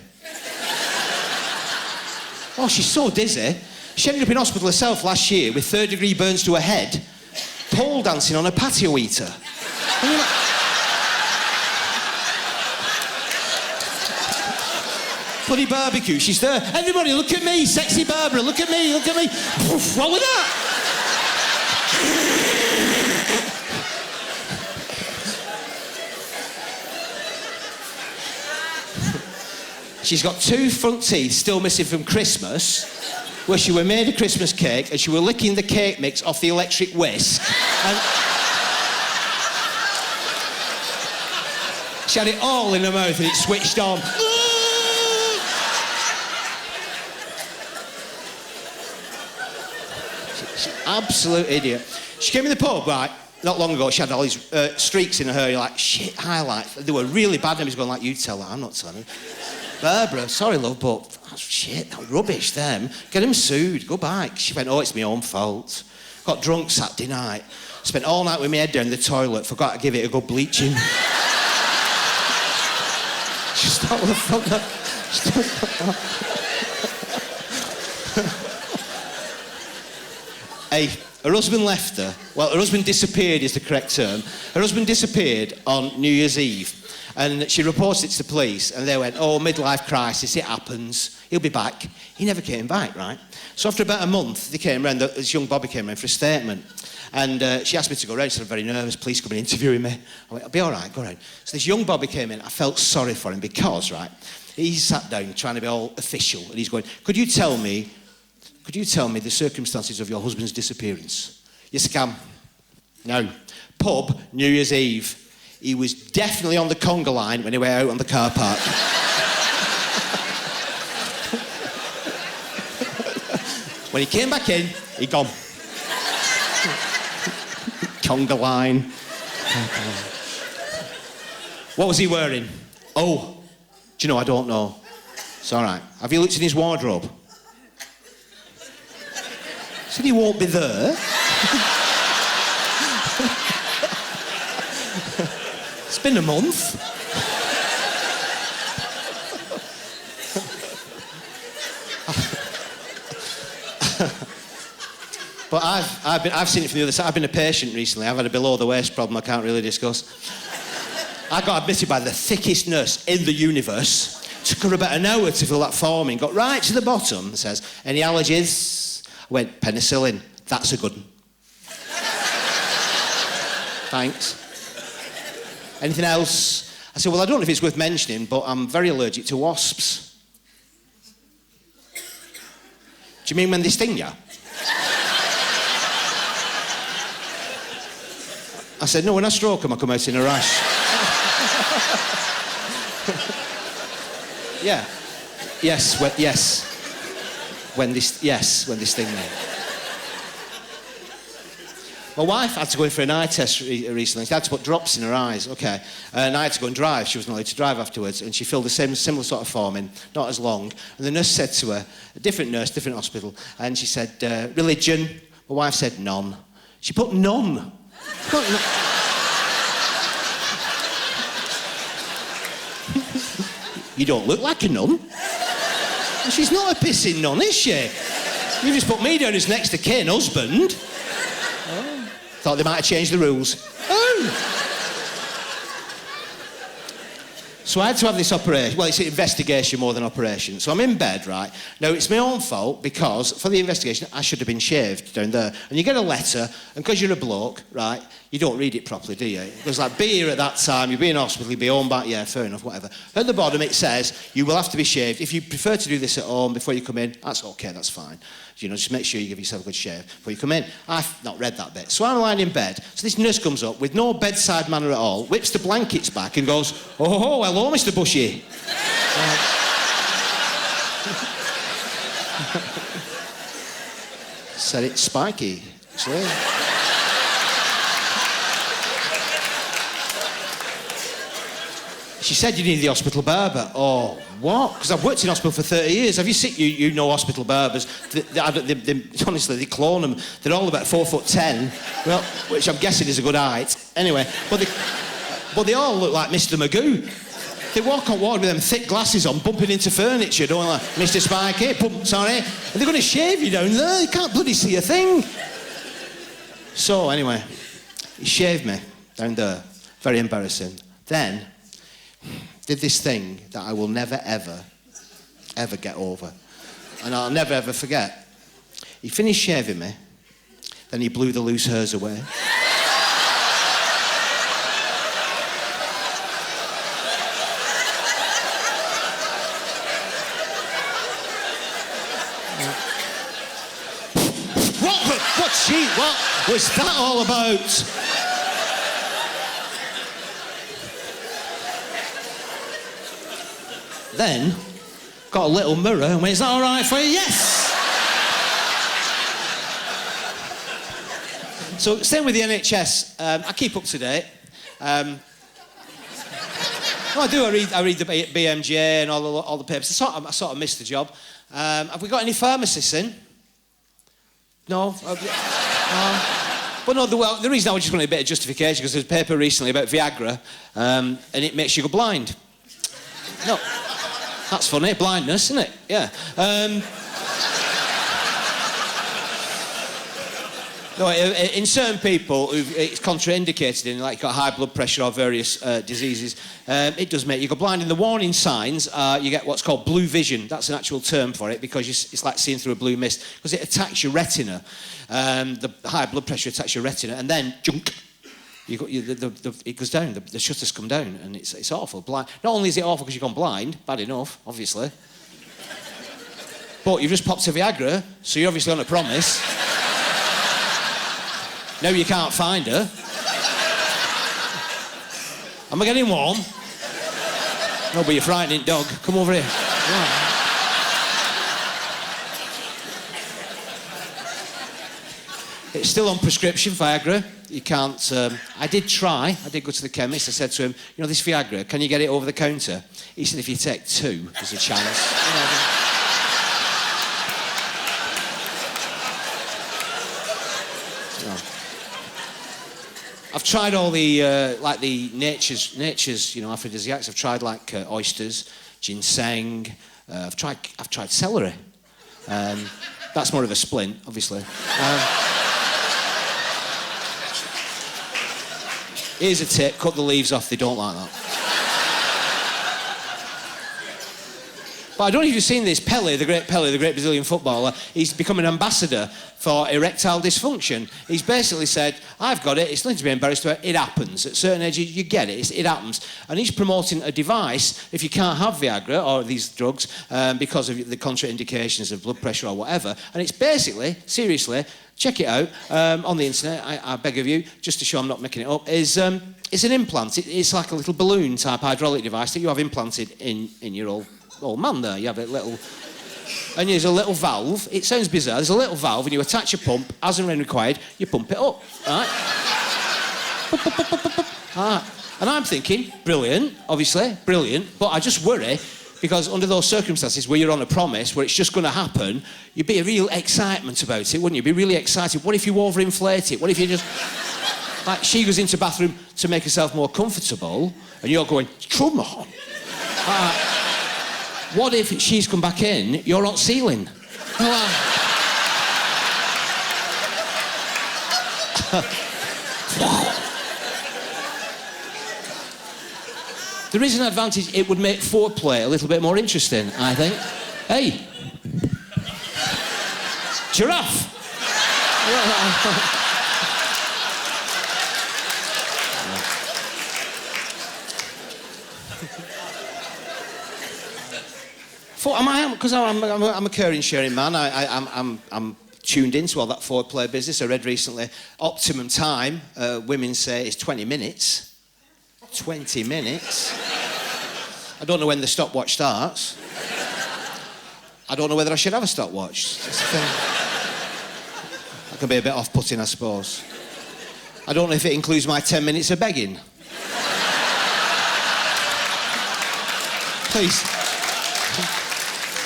Oh, she's so dizzy. She ended up in hospital herself last year with 3rd-degree burns to her head, pole dancing on a patio eater. And you're like, bloody barbecue, she's there. Everybody, look at me, sexy Barbara, look at me, look at me. Poof, what was that? She's got 2 front teeth still missing from Christmas, where she were made a Christmas cake and she were licking the cake mix off the electric whisk. And she had it all in her mouth and it switched on. Absolute idiot. She came in the pub, right, not long ago. She had all these streaks in her hair, like, shit, highlights. They were really bad, and he was going like, you tell her, I'm not telling her. Barbara, sorry, love, but that's shit, that was rubbish, them. Get him sued, go back. She went, oh, it's my own fault. Got drunk Saturday night. Spent all night with my head down the toilet, forgot to give it a good bleaching. Just thought, what the fuck, that... Hey, Her husband left her. Well, her husband disappeared is the correct term. Her husband disappeared on New Year's Eve. And she reported it to the police, and they went, oh, midlife crisis, it happens. He'll be back. He never came back, right? So after about a month, they came round, this young Bobby came round for a statement. And she asked me to go round, so I'm very nervous, please come and interview me. I went, I'll be all right, go round. So this young Bobby came in, I felt sorry for him because, right, he sat down trying to be all official, and he's going, could you tell me the circumstances of your husband's disappearance? Yes, I can. No. Pub, New Year's Eve. He was definitely on the conga line when he went out on the car park. When he came back in, he'd gone. Conga line. What was he wearing? Oh, do you know, I don't know. It's all right. Have you looked in his wardrobe? Said he won't be there. It's been a month. But I've seen it from the other side. I've been a patient recently. I've had a below-the-waist problem I can't really discuss. I got admitted by the thickest nurse in the universe. Took her about an hour to fill that form in. Got right to the bottom. It says, any allergies? I went, penicillin. That's a good one. Thanks. Anything else? I said, well, I don't know if it's worth mentioning, but I'm very allergic to wasps. Do you mean when they sting you? I said, no, when I stroke them, I come out in a rash. Yeah. Yes, yes. When they sting me. My wife had to go in for an eye test recently. She had to put drops in her eyes, okay. And I had to go and drive. She wasn't allowed to drive afterwards. And she filled the similar sort of form in, not as long. And the nurse said to her, a different nurse, different hospital, and she said, religion? My wife said, none. She put none. You don't look like a nun. She's not a pissing nun, is she? You just put me down as next to kin husband. Oh. Thought they might have changed the rules. Oh! So I had to have this operation. Well, it's an investigation more than operation. So I'm in bed, right? Now, it's my own fault because for the investigation, I should have been shaved down there. And you get a letter, and because you're a bloke, right, you don't read it properly, do you? It goes like, be here at that time, you'll be in hospital, you'll be home back, yeah, fair enough, whatever. At the bottom, it says, you will have to be shaved. If you prefer to do this at home before you come in, that's okay, that's fine. You know, just make sure you give yourself a good shave before you come in. I've not read that bit. So I'm lying in bed. So this nurse comes up with no bedside manner at all, whips the blankets back and goes, oh, hello, Mr. Bushy. Said it's Spikey, actually. She said you need the hospital barber. Oh, what? Because I've worked in hospital for 30 years. Have you seen, you know hospital barbers. Honestly, they clone them. They're all about 4'10", well, which I'm guessing is a good height. Anyway, but they all look like Mr. Magoo. They walk on ward with them thick glasses on, bumping into furniture, going like, Mr. Spikey, sorry. And they're going to shave you down there. You can't bloody see a thing. So, anyway, he shaved me down there. Very embarrassing. Then did this thing that I will never, ever, ever get over. And I'll never, ever forget. He finished shaving me, then he blew the loose hairs away. What was that all about? Then, got a little mirror and went, is that all right for you? Yes! So, staying with the NHS, I keep up to date. No, I do. I read the BMJ and all the papers. I sort of missed the job. Have we got any pharmacists in? No? But no, the reason I was just wanted a bit of justification, because there's a paper recently about Viagra, and it makes you go blind. No. That's funny, blindness, isn't it? Yeah. No, in certain people who it's contraindicated in, like you've got high blood pressure or various diseases, it does make you go blind. And the warning signs are you get what's called blue vision. That's an actual term for it because it's like seeing through a blue mist because it attacks your retina. The high blood pressure attacks your retina, and then junk. It goes down. The shutters come down, and it's awful. Blind. Not only is it awful because you've gone blind, bad enough, obviously. But you've just popped a Viagra, so you're obviously on a promise. Now you can't find her. Am I getting warm? No, but you're frightening dog. Come over here. Yeah. It's still on prescription, Viagra. You can't... I did go to the chemist. I said to him, you know, this Viagra, can you get it over the counter? He said, if you take 2, there's a chance. I've tried all the like the nature's you know aphrodisiacs. I've tried like oysters, ginseng. I've tried celery. That's more of a splint, obviously. Here's a tip: cut the leaves off. They don't like that. But I don't know if you've seen this. Pele, the great Brazilian footballer, he's become an ambassador for erectile dysfunction. He's basically said, I've got it, it's nothing to be embarrassed about, it happens. At certain ages, you get it, it happens. And he's promoting a device, if you can't have Viagra or these drugs because of the contraindications of blood pressure or whatever, and it's basically, seriously, check it out on the internet, I beg of you, just to show I'm not making it up, it's an implant. It's like a little balloon-type hydraulic device that you have implanted in your old man there. You have a little... And there's a little valve. It sounds bizarre. There's a little valve and you attach a pump. As and when required, you pump it up. Right? And I'm thinking, brilliant, obviously, brilliant. But I just worry because under those circumstances where you're on a promise, where it's just going to happen, you'd be a real excitement about it, wouldn't you? Be really excited. What if you overinflate it? What if you just... Like, she goes into the bathroom to make herself more comfortable and you're going, come on. What if she's come back in, you're on ceiling? There is an advantage. It would make foreplay a little bit more interesting, I think. Hey. Giraffe. Because I'm a caring, sharing man. I'm tuned into all that foreplay business. I read recently, optimum time, women say, is 20 minutes. 20 minutes? I don't know when the stopwatch starts. I don't know whether I should have a stopwatch. That could be a bit off-putting, I suppose. I don't know if it includes my 10 minutes of begging.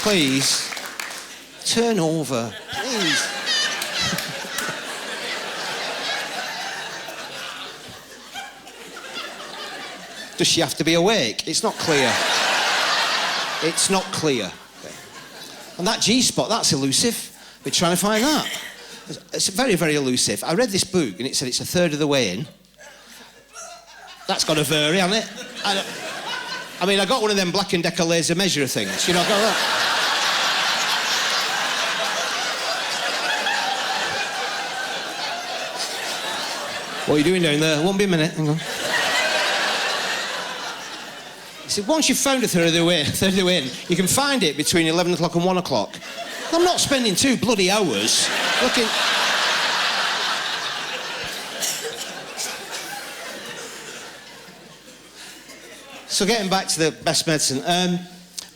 Please, turn over, please. Does she have to be awake? It's not clear. It's not clear. And that G-spot, that's elusive. We're trying to find that. It's very, very elusive. I read this book and it said it's a third of the way in. That's got to vary, hasn't it? I mean, I got one of them Black & Decker laser measure things, you know, got that. What are you doing down there? Won't be a minute, hang on. He said, once you've found a third of the way in, you can find it between 11 o'clock and 1 o'clock. I'm not spending 2 bloody hours looking... So getting back to the best medicine,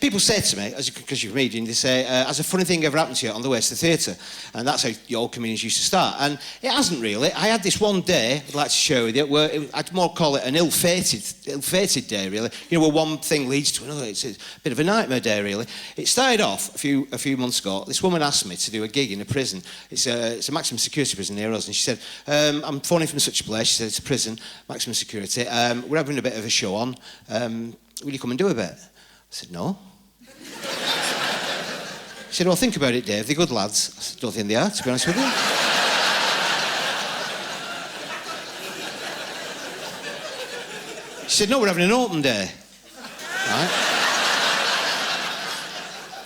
people say to me, because you're reading, they say, has a funny thing ever happened to you on the way to the theatre? And that's how your old comedians used to start. And it hasn't really. I had this one day, I'd like to share with you, where I'd more call it an ill-fated day, really. You know, where one thing leads to another. It's a bit of a nightmare day, really. It started off a few months ago. This woman asked me to do a gig in a prison. It's a maximum security prison near us. And she said, I'm phoning from such a place. She said, it's a prison, maximum security. We're having a bit of a show on. Will you come and do a bit? I said, no. She said, well, think about it, Dave. They're good lads. I said, don't think they are, to be honest with you. She said, no, we're having an open day. Right?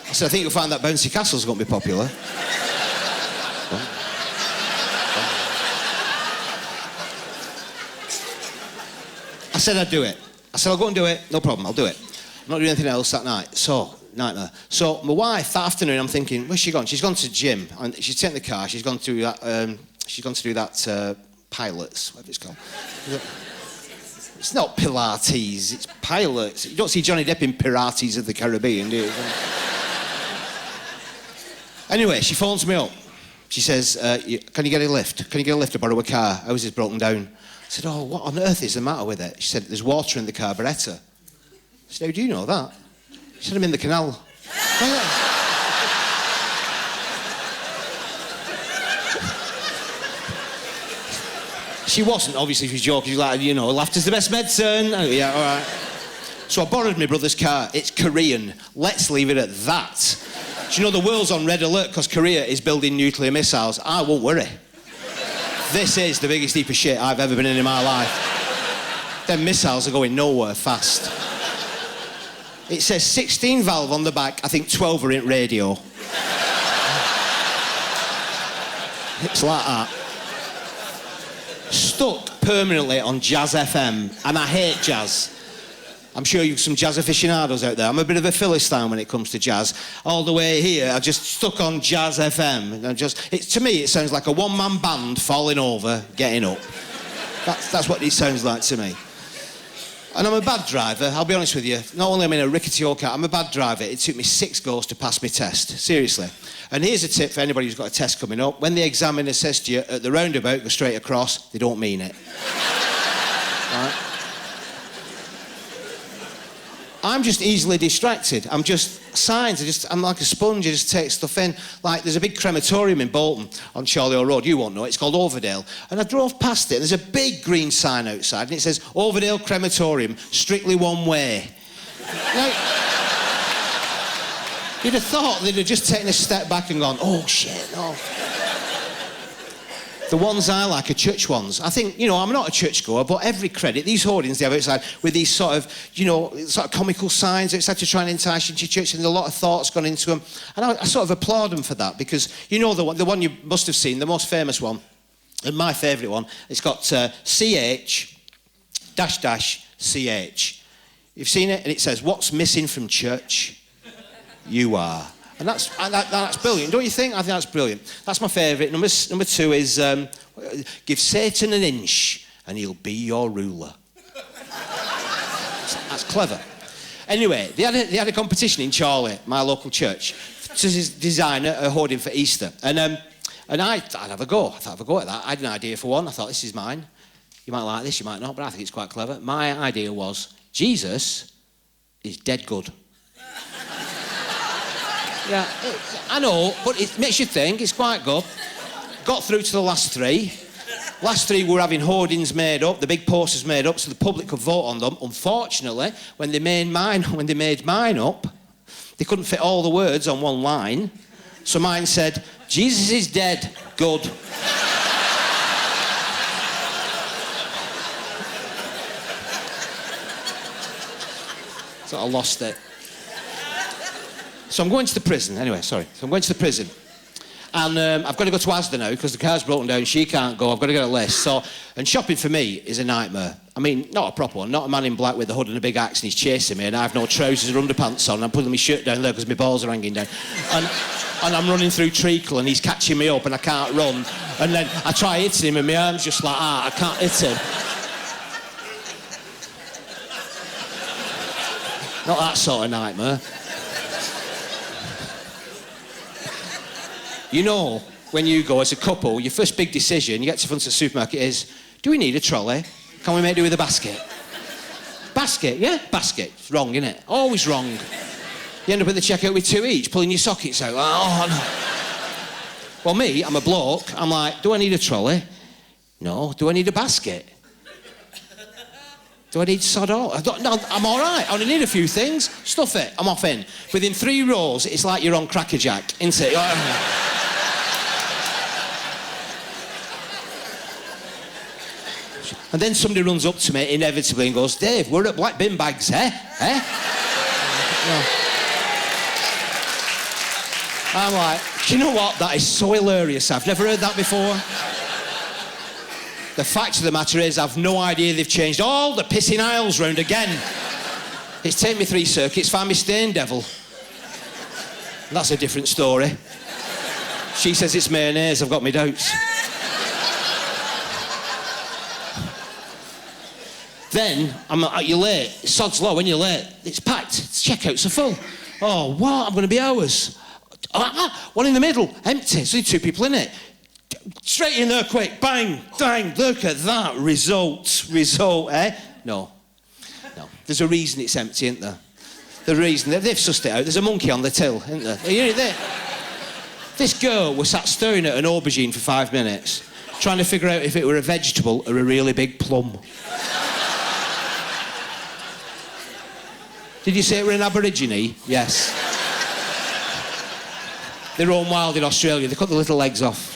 I said, I think you'll find that bouncy castle's going to be popular. I said I'd do it. I said, I'll go and do it. No problem, I'll do it. I'm not doing anything else that night. So, nightmare. So, my wife, that afternoon, I'm thinking, where's she gone? She's gone to the gym. And she's taken the car. She's gone to do that, pilots, whatever it's called. It's not Pilates, it's pilots. You don't see Johnny Depp in Pirates of the Caribbean, do you? Anyway, she phones me up. She says, can you get a lift? Can you get a lift to borrow a car? Ours is broken down. I said, oh, what on earth is the matter with it? She said, there's water in the carburettor. I said, how do you know that? She said, I'm in the canal. She wasn't, obviously, she was joking. She was like, laughter's the best medicine. Oh, yeah, all right. So I borrowed my brother's car. It's Korean. Let's leave it at that. Do you know the world's on red alert because Korea is building nuclear missiles? I won't worry. This is the biggest heap of shit I've ever been in my life. Them missiles are going nowhere fast. It says 16 valve on the back, I think 12 are in radio. It's like that. Stuck permanently on Jazz FM, and I hate jazz. I'm sure you've some jazz aficionados out there. I'm a bit of a Philistine when it comes to jazz. All the way here, I've just stuck on Jazz FM. And to me, it sounds like a one-man band falling over, getting up. That's what it sounds like to me. And I'm a bad driver, I'll be honest with you. Not only am I in a rickety old car, I'm a bad driver. It took me 6 goes to pass my test, seriously. And here's a tip for anybody who's got a test coming up. When the examiner says to you, at the roundabout, go straight across, they don't mean it. Right? I'm just easily distracted. I'm just signs. I'm like a sponge. I just take stuff in. Like, there's a big crematorium in Bolton on Charlie Hill Road. You won't know. It's called Overdale. And I drove past it, and there's a big green sign outside, and it says, Overdale Crematorium, strictly one way. Like, you'd have thought they'd have just taken a step back and gone, oh, shit, no. The ones I like are church ones. I think, I'm not a churchgoer, but every credit, these hoardings they have outside with these sort of comical signs outside to try and entice you into church, and a lot of thougt's gone into them. And I sort of applaud them for that, because the one you must have seen, the most famous one, and my favourite one, it's got CH CH. You've seen it, and it says, what's missing from church? You are. And that's brilliant, don't you think? I think that's brilliant. That's my favourite. Number 2 is, give Satan an inch and he'll be your ruler. That's clever. Anyway, they had a competition in Charlie, my local church, to design a hoarding for Easter. And I'd have a go. I thought I'd have a go at that. I had an idea for one. I thought, this is mine. You might like this, you might not, but I think it's quite clever. My idea was, Jesus is dead good. Yeah, I know, but it makes you think. It's quite good. Got through to the last 3. Last 3 were having hoardings made up, the big posters made up, so the public could vote on them. Unfortunately, when they made mine up, they couldn't fit all the words on one line. So mine said, Jesus is dead, good. So I lost it. So I'm going to the prison. Anyway, sorry. So I'm going to the prison. And I've got to go to Asda now because the car's broken down. She can't go. I've got to get a list. And shopping for me is a nightmare. I mean, not a proper one. Not a man in black with a hood and a big axe and he's chasing me and I have no trousers or underpants on. And I'm putting my shirt down there because my balls are hanging down. And I'm running through treacle and he's catching me up and I can't run. And then I try hitting him and my arm's just like, I can't hit him. Not that sort of nightmare. You know, when you go as a couple, your first big decision, you get to the front of the supermarket is, do we need a trolley? Can we make do with a basket? Basket, yeah? Basket. It's wrong, isn't it? Always wrong. You end up at the checkout with 2 each, pulling your sockets out. Oh, no. Well, me, I'm a bloke. I'm like, do I need a trolley? No. Do I need a basket? Do I need sod all? No, I'm all right. I only need a few things. Stuff it. I'm off in. Within 3 rows, it's like you're on Cracker Jack, isn't it? And then somebody runs up to me inevitably and goes, Dave, we're at Black Bin Bags, eh? Eh? I'm like, do you know what? That is so hilarious. I've never heard that before. The fact of the matter is, I've no idea they've changed all the pissing aisles round again. It's taken me 3 circuits, found me stain devil. That's a different story. She says it's mayonnaise, I've got my doubts. Then, you're late. Sod's law, when you're late, it's packed. Checkouts are full. Oh, what? I'm going to be hours. One in the middle, empty. There's only 2 people in it. Straight in there quick, bang, bang. Look at that result, eh? No. There's a reason it's empty, isn't there? The reason, they've sussed it out. There's a monkey on the till, isn't there? This girl was sat staring at an aubergine for 5 minutes, trying to figure out if it were a vegetable or a really big plum. Did you say it were an aborigine? Yes. They roam wild in Australia. They cut the little legs off.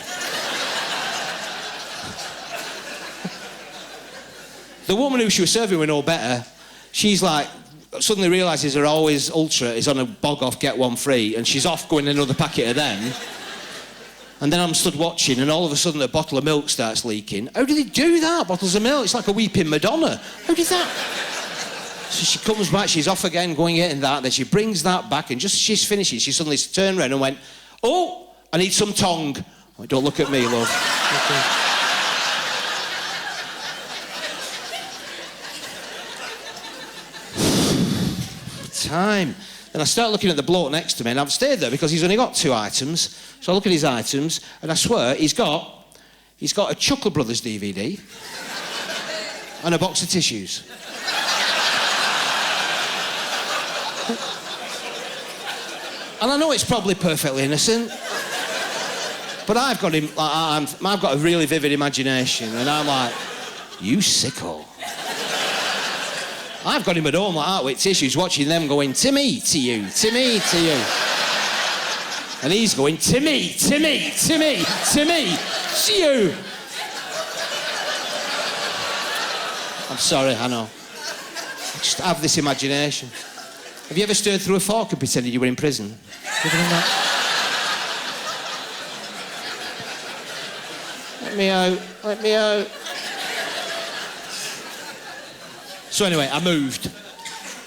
The woman who she was serving with no better, she's like, suddenly realises her Always Ultra is on a bog off, get one free, and she's off going another packet of them. And then I'm stood watching, and all of a sudden a bottle of milk starts leaking. How do they do that? Bottles of milk? It's like a weeping Madonna. How did that? So she comes back, she's off again, going getting that, then she brings that back, and just as she's finishing, she suddenly turned around and went, oh, I need some tongue. I went, don't look at me, love. Okay. Time. And I start looking at the bloke next to me, and I've stayed there because he's only got 2 items. So I look at his items, and I swear he's got a Chuckle Brothers DVD and a box of tissues. And I know it's probably perfectly innocent, but I've got a really vivid imagination, and I'm like, you sicko. I've got him at home like that with tissues, watching them going, to me, to you, to me, to you. And he's going, to me, to me, to me, to me, to you. I'm sorry, I know. I just have this imagination. Have you ever stirred through a fork and pretended you were in prison? You ever done that? Let me out, let me out. So anyway, I moved.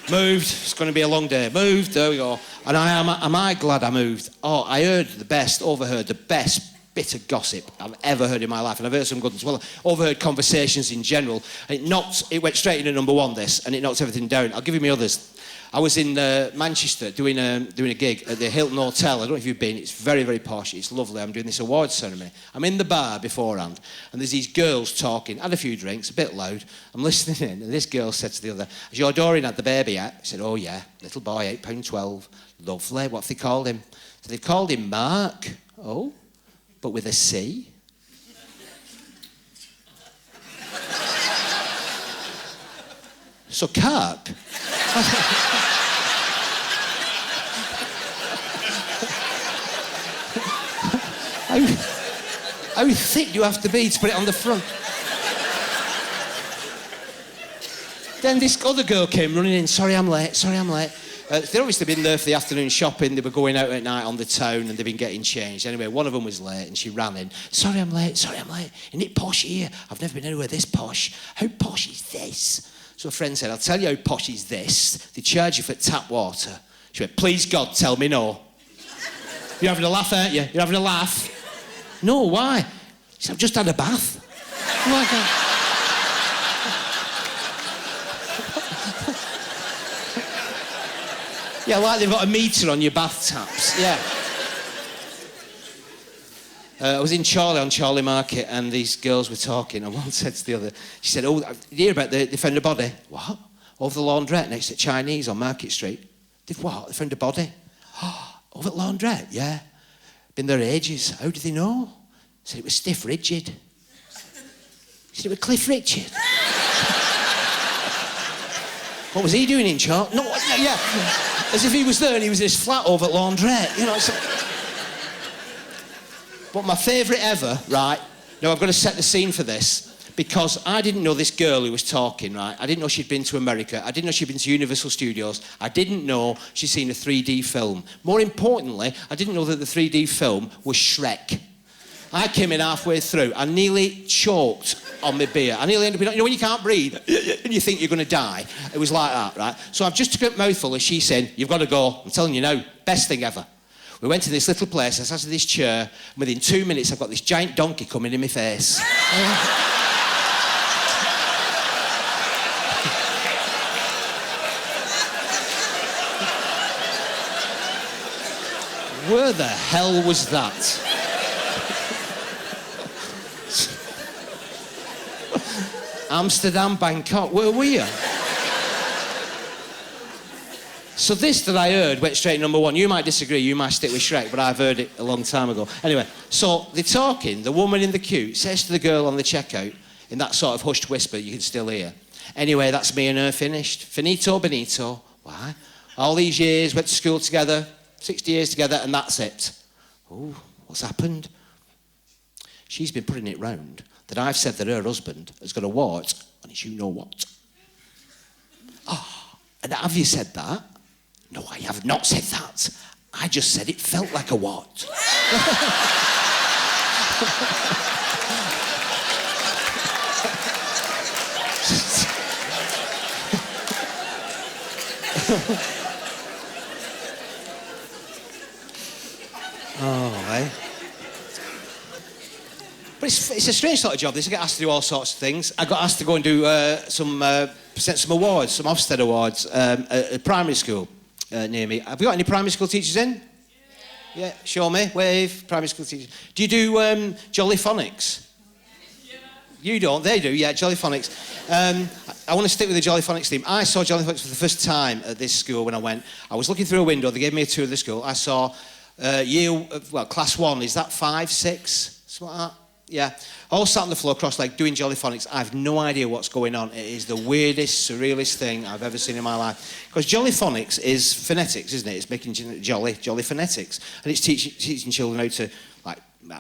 It's going to be a long day. Moved, there we go. And am I glad I moved? Oh, I overheard the best bit of gossip I've ever heard in my life. And I've heard some good ones. Well, overheard conversations in general. And it went straight into number 1, this, and it knocked everything down. I'll give you my others. I was in Manchester doing a gig at the Hilton Hotel. I don't know if you've been. It's very, very posh. It's lovely. I'm doing this awards ceremony. I'm in the bar beforehand, and there's these girls talking. Had a few drinks, a bit loud. I'm listening in, and this girl said to the other, has your Dorian had the baby yet? I said, oh, yeah. Little boy, £8.12. Lovely. What have they called him? So they called him Mark. Oh, but with a C. So carp. How thick do you have to be to put it on the front? Then this other girl came running in, sorry I'm late. They'd obviously been there for the afternoon shopping, they were going out at night on the town and they'd been getting changed. Anyway, one of them was late and she ran in. Sorry I'm late. Isn't it posh here? I've never been anywhere this posh. How posh is this? So a friend said, I'll tell you how posh is this. They charge you for tap water. She went, please God, tell me no. You're having a laugh, aren't you? You're having a laugh? No, why? She said, I've just had a bath. I'm like, yeah, like they've got a meter on your bath taps, yeah. I was in on Charlie Market, and these girls were talking, and one said to the other, she said, oh, did you hear about they found a body? What? Over the laundrette next to Chinese on Market Street. They've what? They found a body? Oh, over at laundrette, yeah. Been there ages. How did they know? Said it was Stiff Richard. Said it was Cliff Richard. What was he doing in charge? No, yeah. As if he was there and he was in his flat over at laundrette, you know. But my favourite ever, right, now I've got to set the scene for this, because I didn't know this girl who was talking, right? I didn't know she'd been to America. I didn't know she'd been to Universal Studios. I didn't know she'd seen a 3D film. More importantly, I didn't know that the 3D film was Shrek. I came in halfway through. I nearly choked on my beer. I nearly ended up, when you can't breathe and you think you're going to die. It was like that, right? So I've just took a mouthful and she's saying, you've got to go. I'm telling you now, best thing ever. We went to this little place, I sat in this chair, and within 2 minutes I've got this giant donkey coming in my face. Where the hell was that? Amsterdam, Bangkok, where were you? So this that I heard went straight number one. You might disagree, you might stick with Shrek, but I've heard it a long time ago. Anyway, so they're talking, the woman in the queue says to the girl on the checkout, in that sort of hushed whisper you can still hear, anyway, that's me and her finished. Finito, bonito. Why? All these years, went to school together, 60 years together, and that's it. Oh, what's happened? She's been putting it round that I've said that her husband has got a wart on his you-know-what. Oh, and have you said that? No, I have not said that. I just said it felt like a wart. Oh, eh? But it's a strange sort of job. This I get asked to do all sorts of things. I got asked to go and do present some awards, some Ofsted awards at a primary school near me. Have we got any primary school teachers in? Yeah, show me, wave, primary school teachers. Do you do Jolly Phonics? Yeah. You don't, they do, yeah, Jolly Phonics. I want to stick with the Jolly Phonics theme. I saw Jolly Phonics for the first time at this school when I went. I was looking through a window, they gave me a tour of the school. I saw class 1, is that 5, 6, something like that? Yeah, all sat on the floor cross-legged doing Jolly Phonics. I have no idea what's going on. It is the weirdest, surrealist thing I've ever seen in my life. Because Jolly Phonics is phonetics, isn't it? It's making jolly phonetics. And it's teaching children how to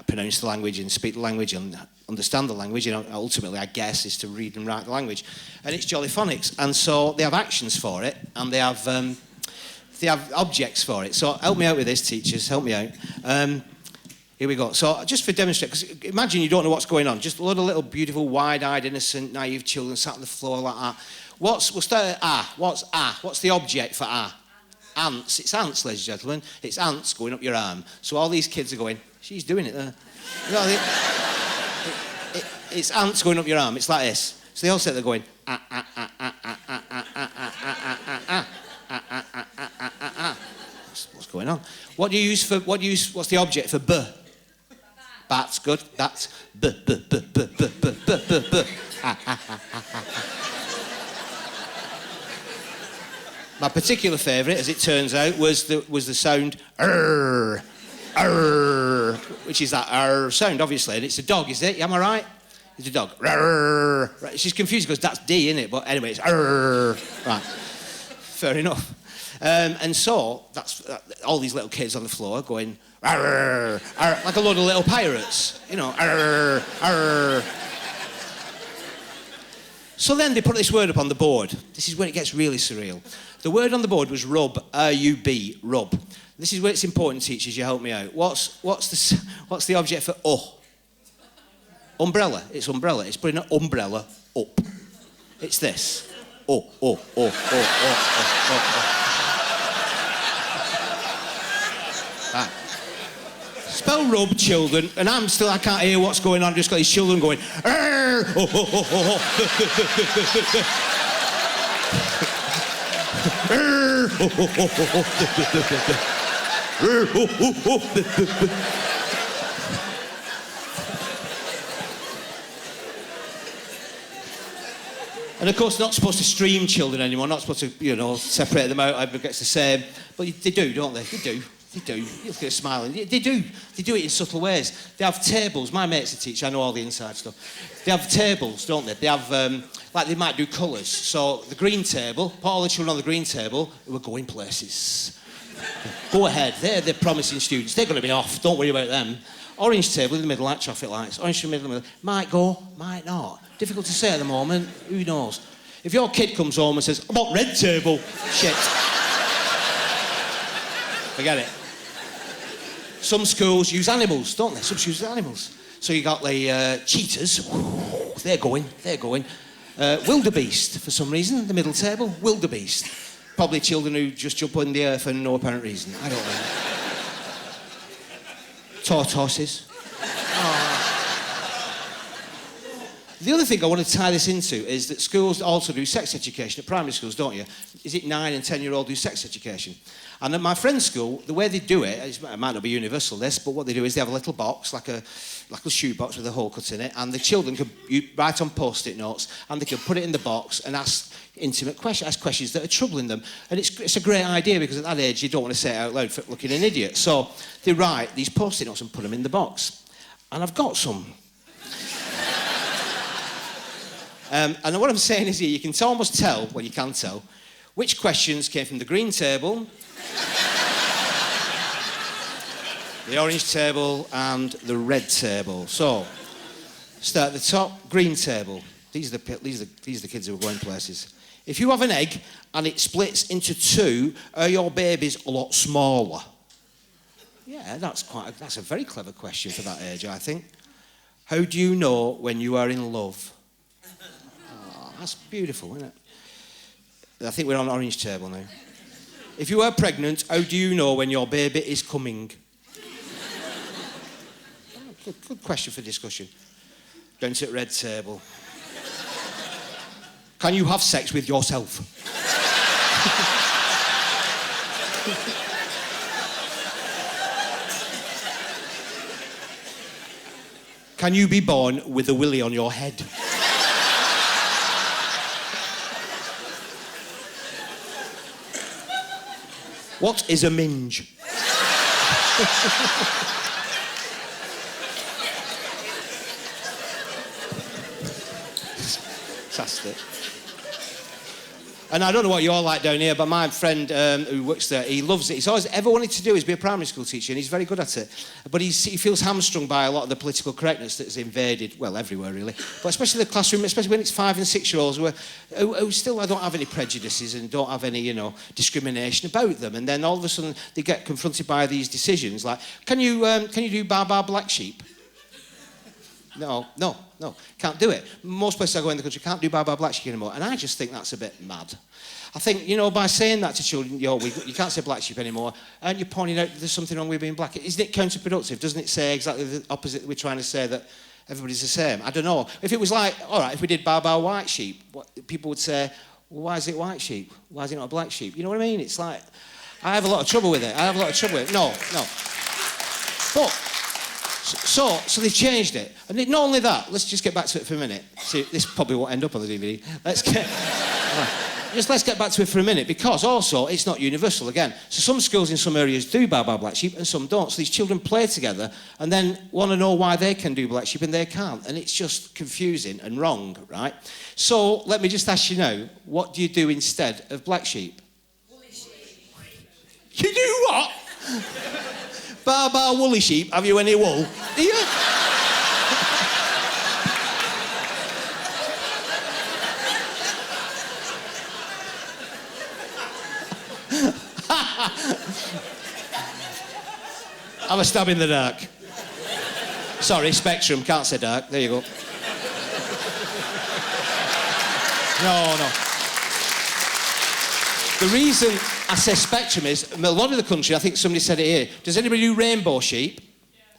pronounce the language and speak the language and understand the language. You know, ultimately, I guess, is to read and write the language. And it's Jolly Phonics. And so they have actions for it, and they have objects for it. So help me out with this, teachers. Help me out. Here we go. So just for demonstration, because imagine you don't know what's going on. Just a lot of little beautiful, wide-eyed, innocent, naive children sat on the floor like that. We'll start at A. What's A? What's the object for A? Ants. It's ants, ladies and gentlemen. It's ants going up your arm. So all these kids are going, she's doing it there. It's ants going up your arm. It's like this. So they all sit there going, What's going on? What's the object for B? Bat's good. That's B. My particular favourite, as it turns out, was the sound which is that sound, obviously, and it's a dog, is it? Am I right? It's a dog. Right. She's confused because that's D, isn't it? But anyway, it's right. Fair enough. And so that's all these little kids on the floor going arr, arr, like a load of little pirates, you know. Arr, arr. So then they put this word up on the board. This is where it gets really surreal. The word on the board was rub, R-U-B, rub. This is where it's important, teachers. You help me out. What's the object for umbrella? It's umbrella. It's putting an umbrella up. It's this. Oh. Right. Spell rub, children, and I can't hear what's going on. Just got these children going. And of course, not supposed to stream children anymore. Not supposed to, separate them out. Everyone gets the same. But they do, don't they? They do. You look at her smiling. They do it in subtle ways. They have tables. My mate's a teacher. I know all the inside stuff. They have tables, don't they? They have, they might do colours. So the green table, put all the children on the green table who are going places. Go ahead, they're the promising students. They're going to be off, don't worry about them. Orange table in the middle, like traffic lights. Orange in the middle. Might go, might not. Difficult to say at the moment, who knows? If your kid comes home and says, I'm on red table, shit. Forget it. Some schools use animals, don't they? Some schools use animals. So you got the cheetahs. They're going. Wildebeest, for some reason, the middle table. Wildebeest. Probably children who just jump on the earth for no apparent reason. I don't know. Tortoises. The other thing I want to tie this into is that schools also do sex education at primary schools, don't you? Is it 9 and 10-year-old do sex education? And at my friend's school, the way they do it, it might not be universal this, but what they do is they have a little box, like a shoe box with a hole cut in it, and the children can write on post-it notes, and they can put it in the box and ask intimate questions, ask questions that are troubling them. And it's a great idea because at that age you don't want to say it out loud for looking an idiot. So they write these post-it notes and put them in the box. And I've got some. And what I'm saying is here, you can almost tell, well, you can tell, which questions came from the green table, the orange table, and the red table. So, start at the top, green table. These are the kids who are going places. If you have an egg and it splits into two, are your babies a lot smaller? Yeah, that's a very clever question for that age, I think. How do you know when you are in love? That's beautiful, isn't it? I think we're on orange table now. If you are pregnant, how do you know when your baby is coming? Good question for discussion. Down to the red table. Can you have sex with yourself? Can you be born with a willy on your head? What is a minge? Fantastic. And I don't know what you're like down here, but my friend who works there, he loves it. He's always ever wanted to do is be a primary school teacher, and he's very good at it. But he feels hamstrung by a lot of the political correctness that's invaded, well, everywhere really, but especially the classroom, especially when it's 5 and 6-year-olds who still don't have any prejudices and don't have any, discrimination about them. And then all of a sudden they get confronted by these decisions like, can you do Bar Black Sheep? No, can't do it. Most places I go in the country can't do Bar Black Sheep anymore, and I just think that's a bit mad. I think, by saying that to children, you can't say black sheep anymore, aren't you pointing out there's something wrong with being black? Isn't it counterproductive? Doesn't it say exactly the opposite that we're trying to say, that everybody's the same? I don't know. If it was like, all right, if we did Bar White Sheep, people would say, well, why is it white sheep? Why is it not a black sheep? You know what I mean? It's like, I have a lot of trouble with it. No. But, so they've changed it. And not only that, let's just get back to it for a minute. See, this probably won't end up on the DVD. Let's get back to it for a minute, because also it's not universal again. So some schools in some areas do Bar Black Sheep and some don't. So these children play together and then want to know why they can do black sheep and they can't. And it's just confusing and wrong, right? So let me just ask you now, what do you do instead of black sheep? Woolly sheep. You do what? Bar woolly sheep, have you any wool? Do you? Have a stab in the dark. Sorry, spectrum, can't say dark. There you go. No. The reason I say spectrum is, a lot of the country, I think somebody said it here, does anybody do rainbow sheep?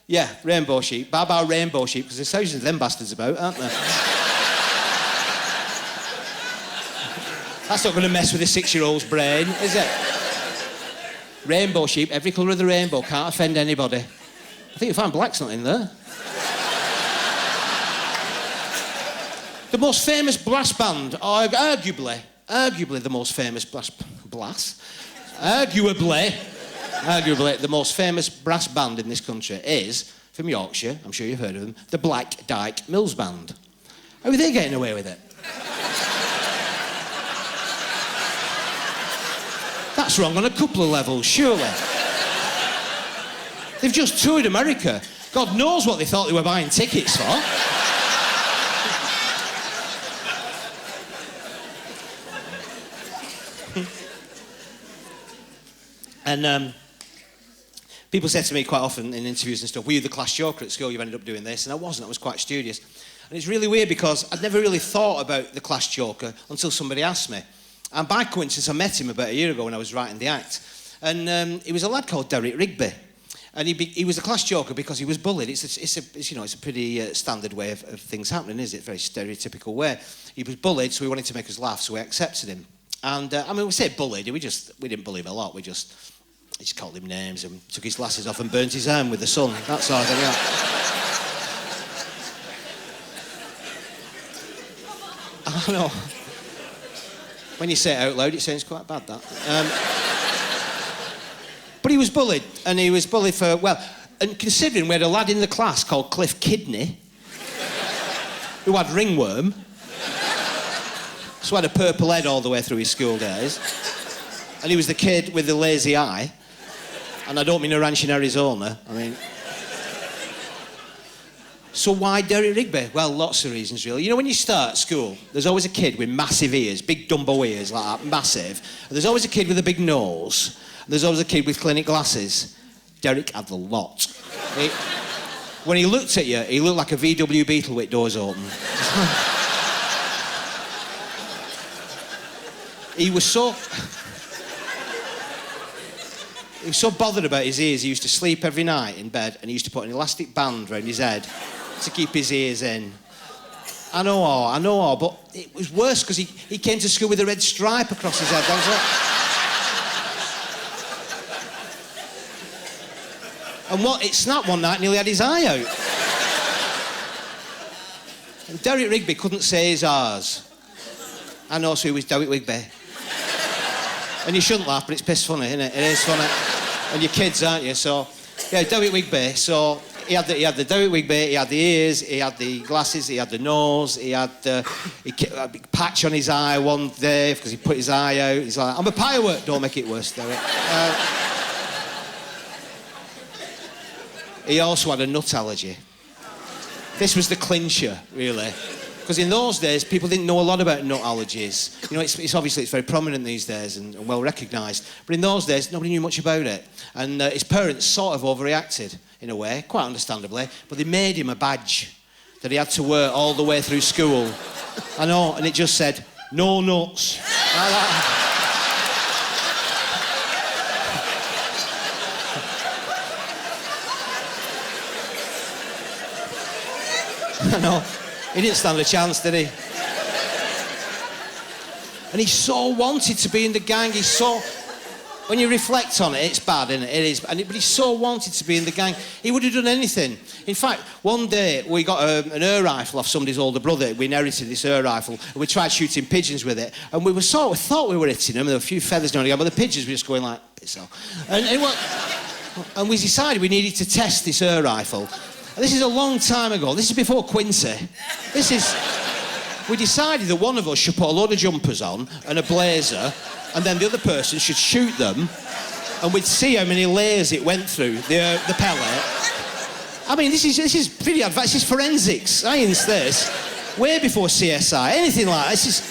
Yeah, rainbow sheep. Bar rainbow sheep, because there's thousands of them bastards about, aren't there? That's not going to mess with a 6-year-old's brain, is it? Rainbow sheep, every colour of the rainbow, can't offend anybody. I think you'll find black's not in there. The most famous brass band, arguably the most famous arguably the most famous brass band in this country is, from Yorkshire, I'm sure you've heard of them, the Black Dyke Mills Band. How are they getting away with it? That's wrong on a couple of levels, surely. They've just toured America. God knows what they thought they were buying tickets for. And people say to me quite often in interviews and stuff, were you the class joker at school? You've ended up doing this. And I wasn't. I was quite studious. And it's really weird because I'd never really thought about the class joker until somebody asked me. And by coincidence, I met him about a year ago when I was writing the act. And he was a lad called Derek Rigby. And he was a class joker because he was bullied. It's a pretty standard way of things happening, is it? Very stereotypical way. He was bullied, so we wanted to make us laugh, so we accepted him. And we say bullied, we didn't bully him a lot. We just called him names and took his glasses off and burnt his arm with the sun. That sort of thing. Yeah. I know. When you say it out loud, it sounds quite bad, that. But he was bullied, and he was bullied for, and considering we had a lad in the class called Cliff Kidney, who had ringworm, so had a purple head all the way through his school days, and he was the kid with the lazy eye, and I don't mean a ranch in Arizona, So why Derek Rigby? Well, lots of reasons, really. You know, when you start school, there's always a kid with massive ears, big Dumbo ears like that, massive. And there's always a kid with a big nose. And there's always a kid with clinic glasses. Derek had the lot. When he looked at you, he looked like a VW Beetle with doors open. He was so bothered about his ears, he used to sleep every night in bed and he used to put an elastic band around his head to keep his ears in. I know, but it was worse because he came to school with a red stripe across his head. And it snapped one night and nearly had his eye out. And Derek Rigby couldn't say his R's. I know, so he was Derek Rigby. And you shouldn't laugh, but it's piss funny, isn't it? It is funny. And you're kids, aren't you? So, yeah, Derek Rigby. So he had the Derek Rigby, he had the ears, he had the glasses, he had the nose, he had a big patch on his eye one day because he put his eye out. He's like, I'm a pirate. Don't make it worse, Derek. He also had a nut allergy. This was the clincher, really. Because in those days, people didn't know a lot about nut allergies. You know, it's obviously very prominent these days and well recognised. But in those days, nobody knew much about it. And his parents sort of overreacted, in a way, quite understandably. But they made him a badge that he had to wear all the way through school. I know, and it just said, no nuts. Like that. I know. He didn't stand a chance, did he? And he so wanted to be in the gang. When you reflect on it, it's bad, isn't it? It is. But he so wanted to be in the gang. He would have done anything. In fact, one day we got an air rifle off somebody's older brother. We inherited this air rifle, and we tried shooting pigeons with it. And we thought we were hitting them. There were a few feathers down again, but the pigeons were just going like, piss off. And we decided we needed to test this air rifle. And this is a long time ago. This is before Quincy. We decided that one of us should put a load of jumpers on and a blazer, and then the other person should shoot them, and we'd see how many layers it went through, the pellet. I mean, this is pretty advanced. This is forensics science, this. Way before CSI, anything like this.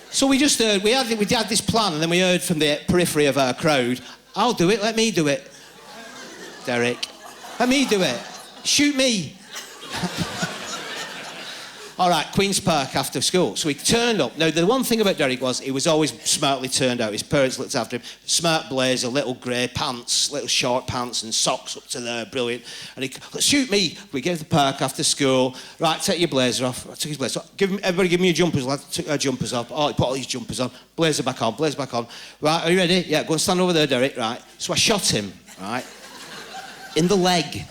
So we just heard, we had this plan, and then we heard from the periphery of our crowd, I'll do it, let me do it. Derek, let me do it. Shoot me. All right, Queen's Park after school. So he turned up. Now, the one thing about Derek was he was always smartly turned out. His parents looked after him. Smart blazer, little grey pants, little short pants and socks up to there. Brilliant. And let's shoot me. We gave the park after school. Right, take your blazer off. I took his blazer off. Everybody give me your jumpers, lad. Took our jumpers off. Oh, he put all his jumpers on. Blazer back on, blazer back on. Right, are you ready? Yeah, go and stand over there, Derek. Right. So I shot him, right, in the leg.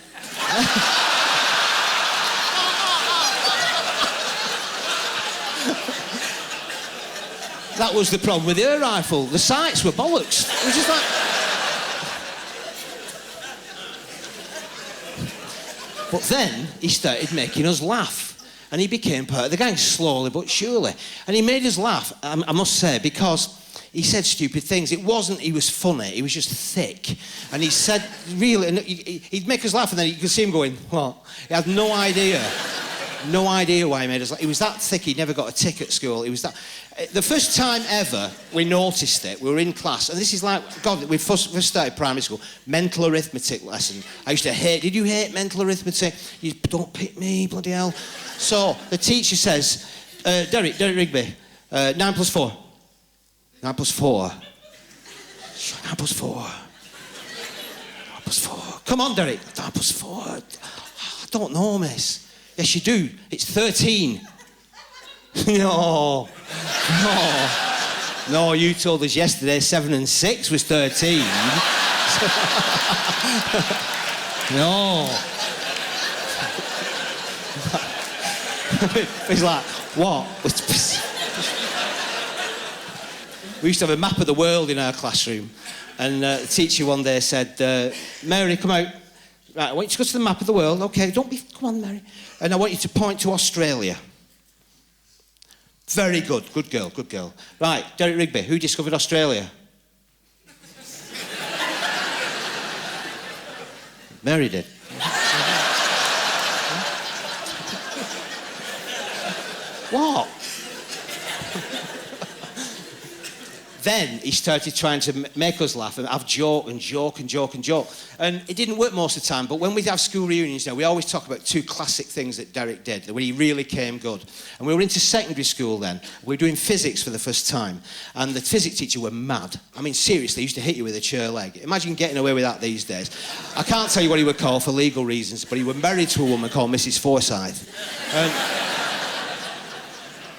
That was the problem with the air rifle. The sights were bollocks. It was just like... But then he started making us laugh. And he became part of the gang, slowly but surely. And he made us laugh, I must say, because he said stupid things. It wasn't he was funny, he was just thick. And he said, really, and he'd make us laugh, and then you could see him going, what? He had no idea. No idea why he made us laugh. He was that thick, he'd never got a tick at school. He was that... The first time ever we noticed it, we were in class, and this is like, God, we first started primary school, mental arithmetic lesson. I used to hate, did you hate mental arithmetic? You don't pick me, bloody hell. So the teacher says, Derek Rigby, 9 plus 4. 9 plus 4. 9 plus 4. 9 plus 4. Come on, Derek. 9 plus 4. I don't know, miss. Yes, you do. It's 13. No. No, you told us yesterday 7 and 6 was 13. No. He's like, what? We used to have a map of the world in our classroom, and the teacher one day said, Mary, come out. Right, I want you to go to the map of the world. Okay, come on, Mary. And I want you to point to Australia. Very good, good girl. Right, Derek Rigby, who discovered Australia? Mary did. What? Then he started trying to make us laugh and have joke. And it didn't work most of the time, but when we'd have school reunions now, we always talk about 2 classic things that Derek did, when he really came good. And we were into secondary school then. We were doing physics for the first time, and the physics teacher were mad. I mean, seriously, he used to hit you with a chair leg. Imagine getting away with that these days. I can't tell you what he would call for legal reasons, but he was married to a woman called Mrs. Forsyth.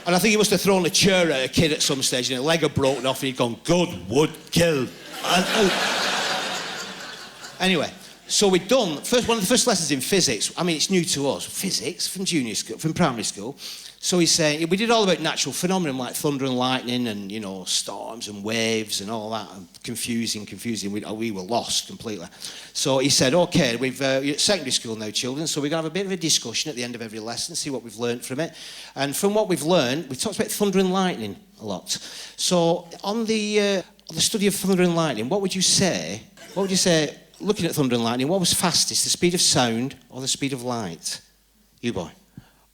And I think he must have thrown a chair at a kid at some stage, and a leg had broken off, and he'd gone, good, would, kill. Anyway, so we'd done, one of the first lessons in physics, I mean, it's new to us, physics, from junior school, from primary school. So he's saying, we did all about natural phenomena like thunder and lightning and, you know, storms and waves and all that, and confusing. We were lost completely. So he said, OK, you're at secondary school now, children, so we're going to have a bit of a discussion at the end of every lesson, see what we've learned from it. And from what we've learned, we talked about thunder and lightning a lot. So on the study of thunder and lightning, what would you say, looking at thunder and lightning, what was fastest, the speed of sound or the speed of light? You boy.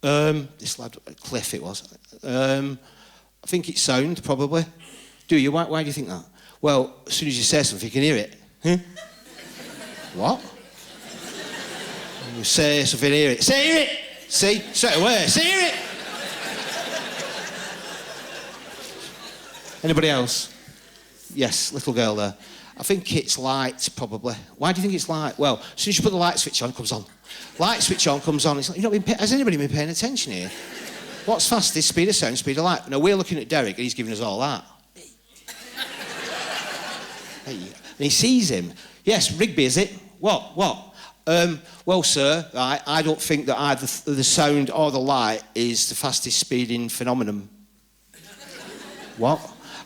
This lad, Cliff it was. I think it's sound, probably. Do you? Why do you think that? Well, as soon as you say something, you can hear it. Huh? What? You say something, hear it. Say, hear it! See? Straight away. Say, hear it! Anybody else? Yes, little girl there. I think it's light, probably. Why do you think it's light? Well, as soon as you put the light switch on, it comes on. Light switch on, comes on. It's like, has anybody been paying attention here? What's fastest? Speed of sound, speed of light. Now, we're looking at Derek, and he's giving us all that. Hey. And he sees him. Yes, Rigby, is it? What? Well, sir, I don't think that either the sound or the light is the fastest speeding phenomenon. What?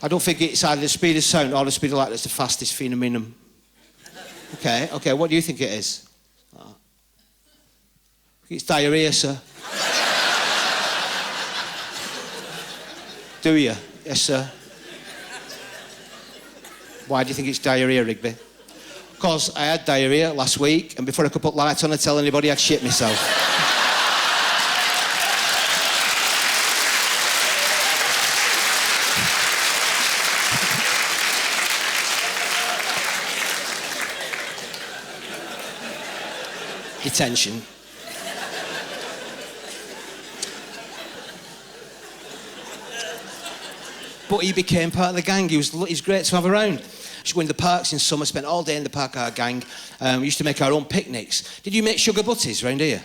I don't think it's either the speed of sound or the speed of light that's the fastest phenomenon. Okay, what do you think it is? I think it's diarrhea, sir. Do you? Yes, sir. Why do you think it's diarrhea, Rigby? Because I had diarrhea last week, and before I could put lights on and tell anybody, I'd shit myself. Detention. But he became part of the gang. He's great to have around. We used to go in the parks in summer, spent all day in the park, our gang. We used to make our own picnics. Did you make sugar butties round here?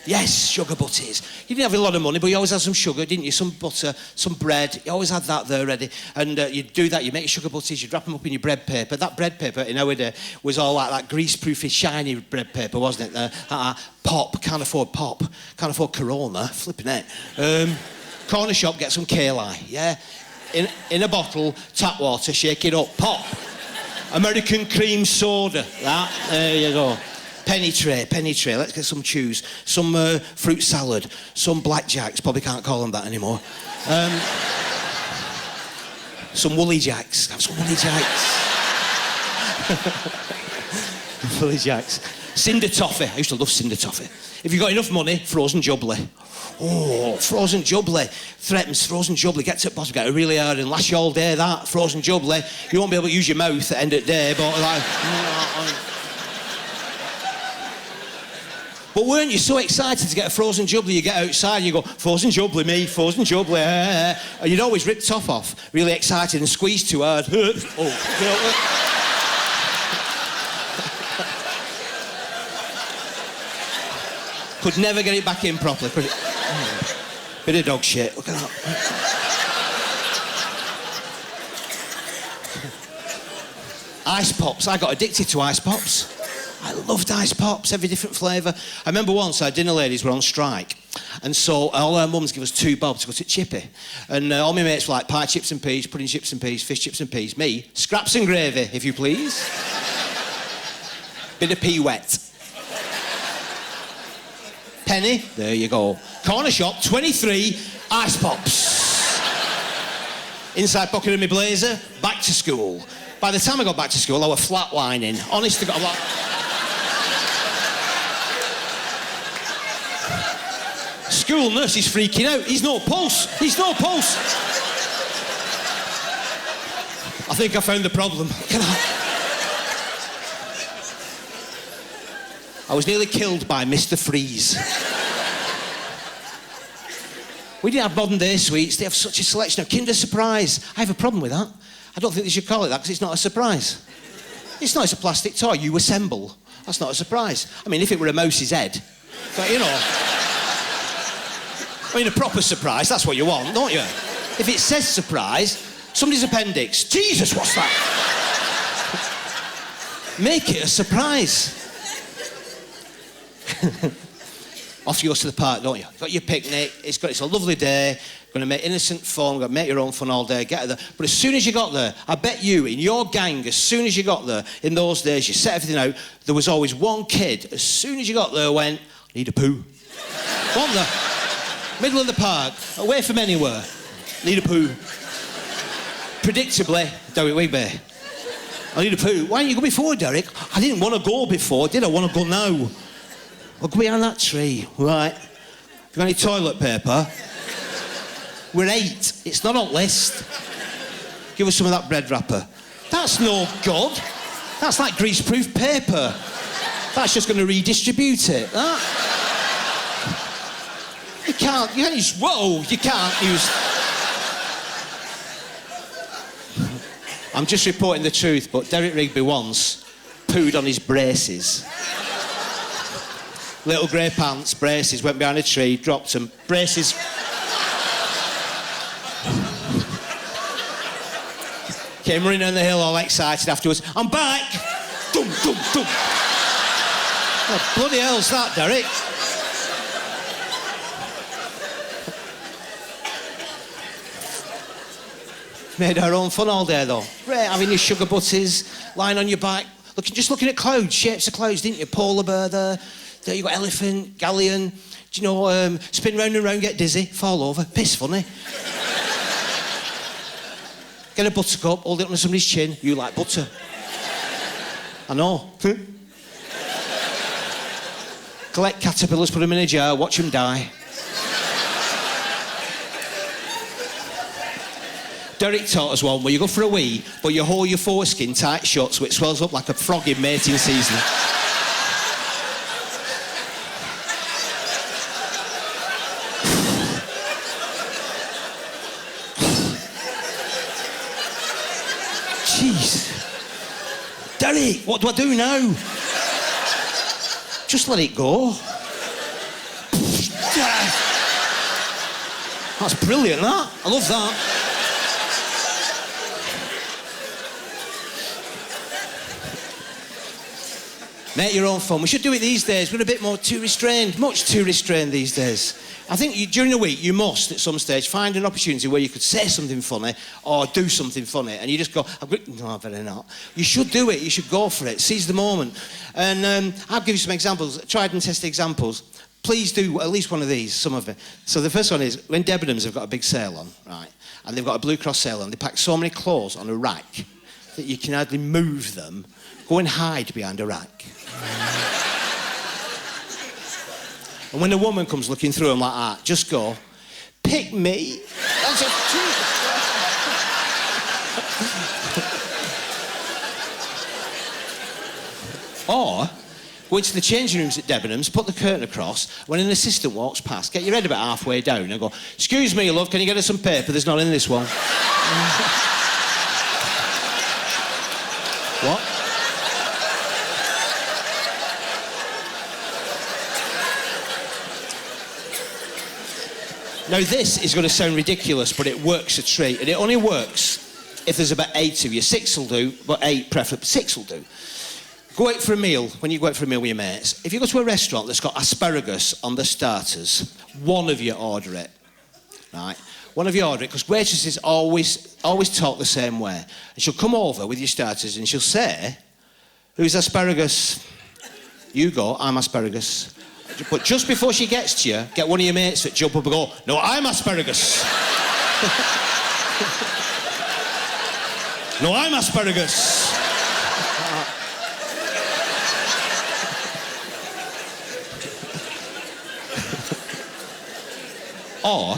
Yes, sugar butties. You didn't have a lot of money, but you always had some sugar, didn't you? Some butter, some bread. You always had that there ready. And you'd do that, you'd make your sugar butties, you'd wrap them up in your bread paper. That bread paper in our day was all like that grease-proofy, shiny bread paper, wasn't it? Pop, can't afford pop. Can't afford Corona, flipping it. Corner shop, get some kale-eye, yeah? In a bottle, tap water, shake it up, pop. American cream soda, there you go. Penny tray, let's get some chews, some fruit salad, some blackjacks, probably can't call them that anymore. Some woolly jacks. Have some woolly jacks. Woolly jacks. Cinder toffee. I used to love cinder toffee. If you've got enough money, frozen jubbly. Oh, frozen jubbly. Threatens frozen jubbly. Gets at the bottom, get it really hard and lasts you all day, that. Frozen jubbly. You won't be able to use your mouth at the end of the day, but like... But weren't you so excited to get a frozen jubbly? You get outside and you go, frozen jubbly, me, frozen jubbly. And you'd always rip top off, really excited and squeeze too hard. Could never get it back in properly. Bit of dog shit, look at that. Ice pops, I got addicted to ice pops. I loved ice pops, every different flavour. I remember once our dinner ladies were on strike, and so all our mums give us 2 bob to go to Chippy. And all my mates were like pie chips and peas, pudding chips and peas, fish chips and peas. Me, scraps and gravy, if you please. Bit of pea wet. Penny, there you go. Corner shop, 23 ice pops. Inside pocket of my blazer, back to school. By the time I got back to school, I was flatlining. Honest to God, school nurse is freaking out. He's no pulse. He's no pulse. I think I found the problem. I was nearly killed by Mr. Freeze. We didn't have modern day sweets. They have such a selection of Kinder Surprise. I have a problem with that. I don't think they should call it that because it's not a surprise. It's not, it's a plastic toy you assemble. That's not a surprise. I mean, if it were a mouse's head, but you know. I mean, a proper surprise, that's what you want, don't you? If it says surprise, somebody's appendix. Jesus, what's that? Make it a surprise. Off you go to the park, don't you? Got your picnic, it's a lovely day, going to make innocent fun, going to make your own fun all day, get there. But as soon as you got there, I bet you, in your gang, as soon as you got there, in those days, you set everything out, there was always one kid, as soon as you got there, went, need a poo. Wasn't there? Middle of the park, away from anywhere, need a poo. Predictably, Derek Wigby, I need a poo. Why didn't you go before, Derek? I didn't want to go before, did I? Want to go now. Well, go behind that tree, right? You got any toilet paper? We're 8. It's not on list. Give us some of that bread wrapper. That's no good. That's like grease-proof paper. That's just going to redistribute it. That. You can't use... Whoa, you can't use... I'm just reporting the truth, but Derek Rigby once pooed on his braces. Little grey pants, braces, went behind a tree, dropped them. Braces... Came running down the hill all excited afterwards. I'm back! Dum, dum, dum. What bloody hell's that, Derek? Made our own fun all day, though. Right, having your sugar butties, lying on your back, just looking at clouds, shapes of clouds, didn't you? Polar bear there. There you got elephant, galleon, do you know, spin round and round, get dizzy, fall over, piss funny. Get a buttercup, hold it under somebody's chin, you like butter. I know. Collect caterpillars, put them in a jar, watch them die. Derek taught us one where you go for a wee, but you hold your foreskin tight shut so it swells up like a frog in mating season. Jeez. Derek, what do I do now? Just let it go. That's brilliant, that. I love that. Make your own fun. We should do it these days. We're a bit more too restrained, much too restrained these days. I think during the week, you must, at some stage, find an opportunity where you could say something funny or do something funny, and you just go, no, I better not. You should do it. You should go for it. Seize the moment. And I'll give you some examples, tried and tested examples. Please do at least one of these, some of it. So the first one is, when Debenhams have got a big sale on, right, and they've got a Blue Cross sale on, they pack so many clothes on a rack that you can hardly move them. Go and hide behind a rack. And when a woman comes looking through them like that, just go, pick me. That's a truth. Or go into the changing rooms at Debenhams, put the curtain across, when an assistant walks past, get your head about halfway down and go, excuse me, love, can you get us some paper? There's not in this one. What? Now, this is going to sound ridiculous, but it works a treat. And it only works if there's about 8 of you. 6 will do, but 8 preferably. 6 will do. Go out for a meal, when you go out for a meal with your mates. If you go to a restaurant that's got asparagus on the starters, one of you order it, right? One of you order it, because waitresses always talk the same way. And she'll come over with your starters and she'll say, who's asparagus? You go, I'm asparagus. But just before she gets to you, get one of your mates that jump up and go, no, I'm asparagus. No, I'm asparagus. Or,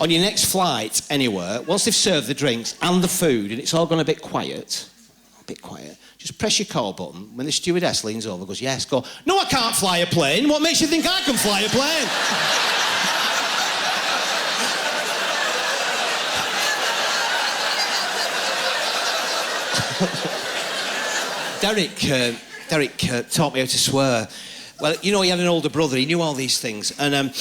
on your next flight anywhere, once they've served the drinks and the food and it's all gone a bit quiet, just press your call button. When the stewardess leans over and goes, yes, go, no, I can't fly a plane. What makes you think I can fly a plane? Derek taught me how to swear. Well, you know, he had an older brother. He knew all these things. And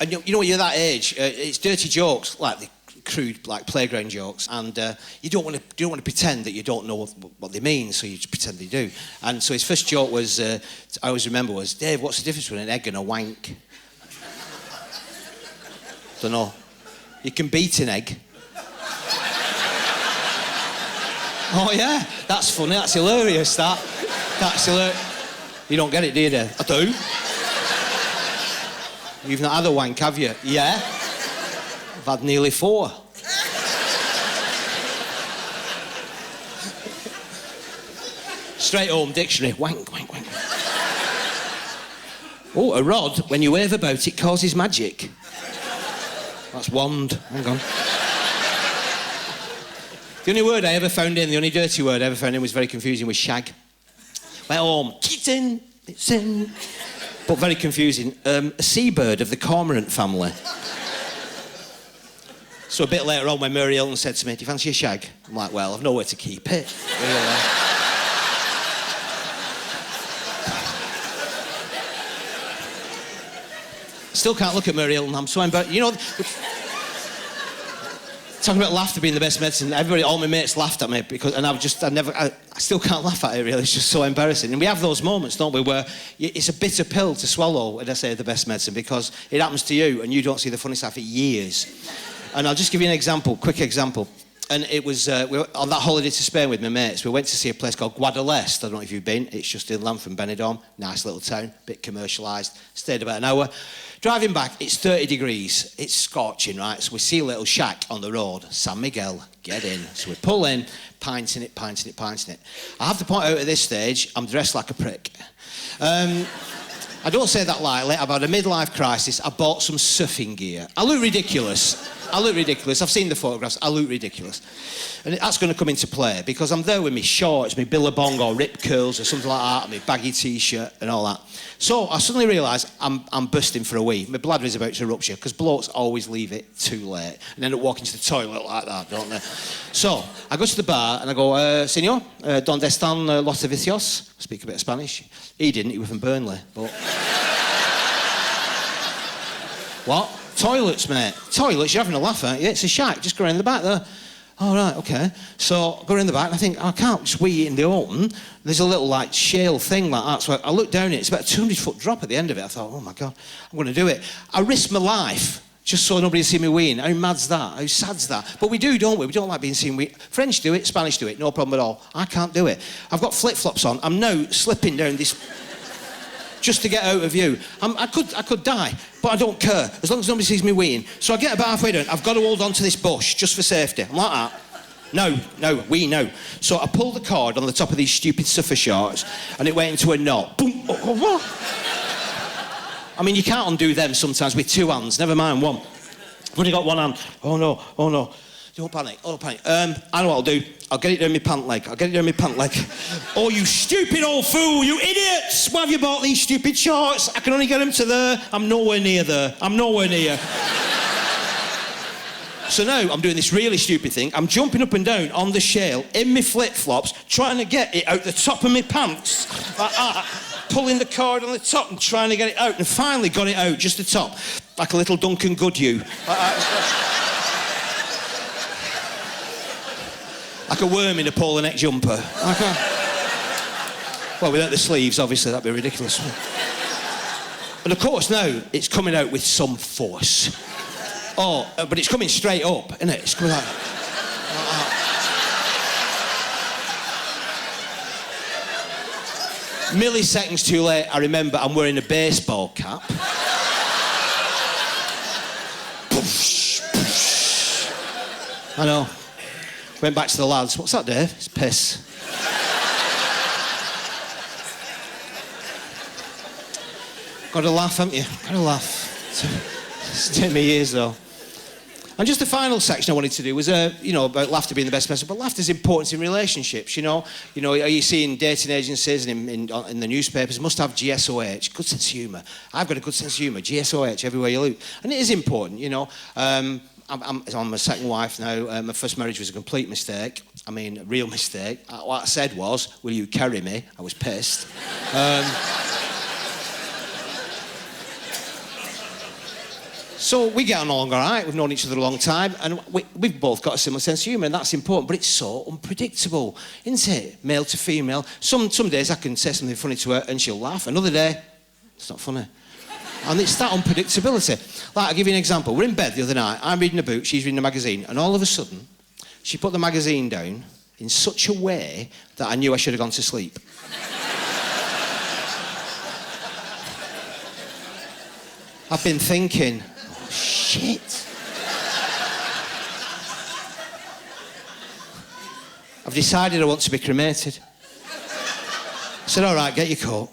you know, when you're that age, it's dirty jokes, like the crude, like playground jokes, and you don't want to pretend that you don't know what they mean, so you just pretend they do. And so his first joke was, I always remember, was, Dave, what's the difference between an egg and a wank? Don't know. You can beat an egg. Oh yeah, that's funny. That's hilarious. That's hilarious. You don't get it, do you, Dave? I do. You've not had a wank, have you? Yeah. I've had nearly 4. Straight home dictionary. Wank, wank, wank. Oh, a rod, when you wave about it, causes magic. That's wand. Hang on. The only word I ever found in, the only dirty word I ever found in was very confusing, was shag. Went home, kitten, it's in. But very confusing. A seabird of the cormorant family. So a bit later on, when Mary Ellen said to me, do you fancy a shag? I'm like, well, I've nowhere to keep it. Really. Still can't look at Mary Ellen, I'm so embarrassed. You know, talking about laughter being the best medicine, everybody, all my mates laughed at me because, and I still can't laugh at it really, it's just so embarrassing. And we have those moments, don't we, where it's a bitter pill to swallow when I say the best medicine, because it happens to you and you don't see the funny side for years. And I'll just give you an example, quick example. And it was, we were on that holiday to Spain with my mates, we went to see a place called Guadalest. I don't know if you've been, it's just inland from Benidorm, nice little town, bit commercialised, stayed about an hour. Driving back, it's 30 degrees, it's scorching, right? So we see a little shack on the road, San Miguel, get in. So we pull in, pinting it. I have to point out at this stage, I'm dressed like a prick. I don't say that lightly, I've had a midlife crisis, I bought some surfing gear. I look ridiculous, I've seen the photographs, I look ridiculous. And that's going to come into play, because I'm there with my shorts, my billabong or rip curls or something like that, and my baggy t-shirt and all that. So I suddenly realise I'm bursting for a wee. My bladder is about to rupture, because blokes always leave it too late and end up walking to the toilet like that, don't they? So I go to the bar and I go, Señor, ¿dónde están los servicios? I speak a bit of Spanish. He didn't, he was from Burnley, but... What? Toilets, mate. Toilets, you're having a laugh, aren't you? It's a shack, just go around the back there. All right, okay. So I go around the back and I think, I can't just wee it in the open. There's a little, like, shale thing like that. So I look down it. It's about a 200-foot drop at the end of it. I thought, oh, my God, I'm going to do it. I risked my life just so nobody see me weeing. How mad's that? How sad's that? But we do, don't we? We don't like being seen wee. French do it, Spanish do it, no problem at all. I can't do it. I've got flip-flops on. I'm now slipping down this... just to get out of view. I could die, but I don't care, as long as nobody sees me weeing. So I get about halfway down, I've got to hold on to this bush, just for safety. I'm like that. No. So I pulled the cord on the top of these stupid surfer shorts, and it went into a knot. Boom. Oh. I mean, you can't undo them sometimes with two hands, never mind one. I've only got one hand. Oh no. Don't panic. I know what I'll do. I'll get it down my pant leg. Oh, you stupid old fool, you idiots! Why have you bought these stupid shorts? I can only get them to there. I'm nowhere near there. So now I'm doing this really stupid thing. I'm jumping up and down on the shale in my flip-flops, trying to get it out the top of my pants. Like that. Pulling the cord on the top and trying to get it out. And finally got it out, just the top. Like a little Duncan Goodhue. Like a worm in a polo neck jumper. Well, without the sleeves, obviously, that'd be ridiculous. And of course, now, it's coming out with some force. Oh, but it's coming straight up, isn't it? It's coming like... Milliseconds too late, I remember I'm wearing a baseball cap. I know. Went back to the lads. What's that, Dave? It's piss. Got to laugh, haven't you? Got to laugh. It's taken me years, though. And just the final section I wanted to do was, about laughter being the best person. But laughter's important in relationships, you know. Are you seeing dating agencies and in the newspapers must have GSOH, good sense of humour. I've got a good sense of humour, GSOH, everywhere you look. And it is important, you know. I'm my second wife now. My first marriage was a complete mistake. I mean, a real mistake. What I said was, will you carry me? I was pissed. So we get on along all right. We've known each other a long time, and we've both got a similar sense of humour, and that's important, but it's so unpredictable, isn't it? Male to female. Some days I can say something funny to her, and she'll laugh. Another day, it's not funny. And it's that unpredictability. Like, I'll give you an example. We're in bed the other night. I'm reading a book, she's reading a magazine, and all of a sudden, she put the magazine down in such a way that I knew I should have gone to sleep. I've been thinking, oh, shit. I've decided I want to be cremated. I said, all right, get your coat.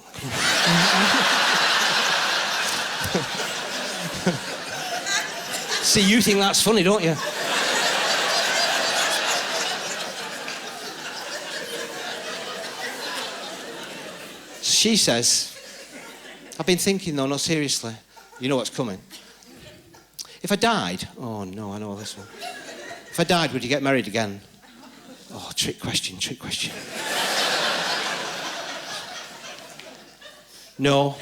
See, you think that's funny, don't you? She says, I've been thinking though, no, seriously. You know what's coming. If I died... Oh, no, I know this one. If I died, would you get married again? Oh, trick question. No.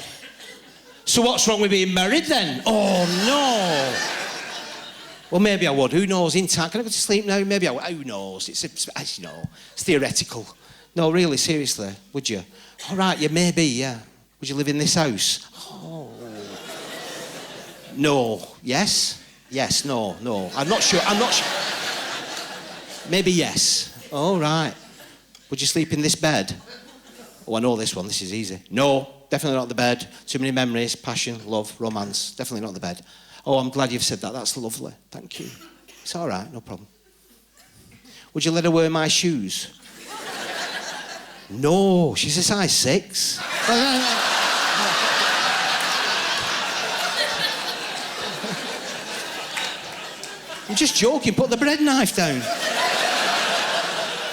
So what's wrong with being married then? Oh, no. Well, maybe I would. Who knows? In time. Can I go to sleep now? Maybe I would. Who knows? It's theoretical. No, really, seriously. Would you? All right, yeah, maybe, yeah. Would you live in this house? Oh. No. Yes? Yes, no. I'm not sure. Maybe yes. All right. Would you sleep in this bed? Oh, I know this one. This is easy. No, definitely not the bed. Too many memories, passion, love, romance. Definitely not the bed. Oh, I'm glad you've said that. That's lovely. Thank you. It's all right, no problem. Would you let her wear my shoes? No, she's a size 6. I'm just joking. Put the bread knife down.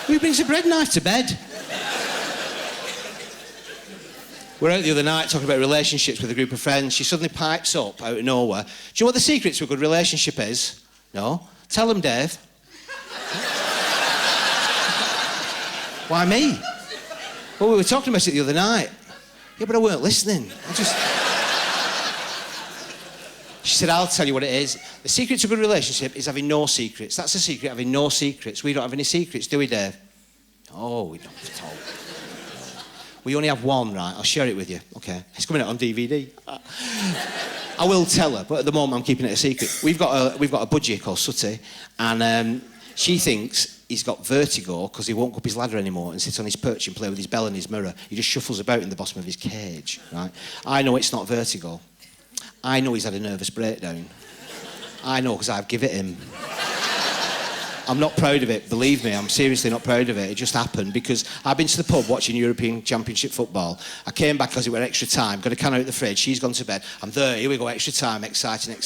Who brings a bread knife to bed? We're out the other night talking about relationships with a group of friends. She suddenly pipes up out of nowhere. Do you know what the secret to a good relationship is? No? Tell them, Dave. Why me? Well, we were talking about it the other night. Yeah, but I weren't listening. She said, I'll tell you what it is. The secret to a good relationship is having no secrets. That's the secret, having no secrets. We don't have any secrets, do we, Dave? Oh, we don't at all. We only have one, right? I'll share it with you. Okay. It's coming out on DVD. I will tell her, but at the moment I'm keeping it a secret. We've got a budgie called Sooty, and she thinks he's got vertigo because he won't go up his ladder anymore and sits on his perch and play with his bell and his mirror. He just shuffles about in the bottom of his cage, right? I know it's not vertigo. I know he's had a nervous breakdown. I know because I've given it him. I'm not proud of it, believe me, I'm seriously not proud of it. It just happened because I've been to the pub watching European Championship football. I came back because it were extra time, got a can out of the fridge, she's gone to bed. I'm there, here we go, extra time, exciting. He's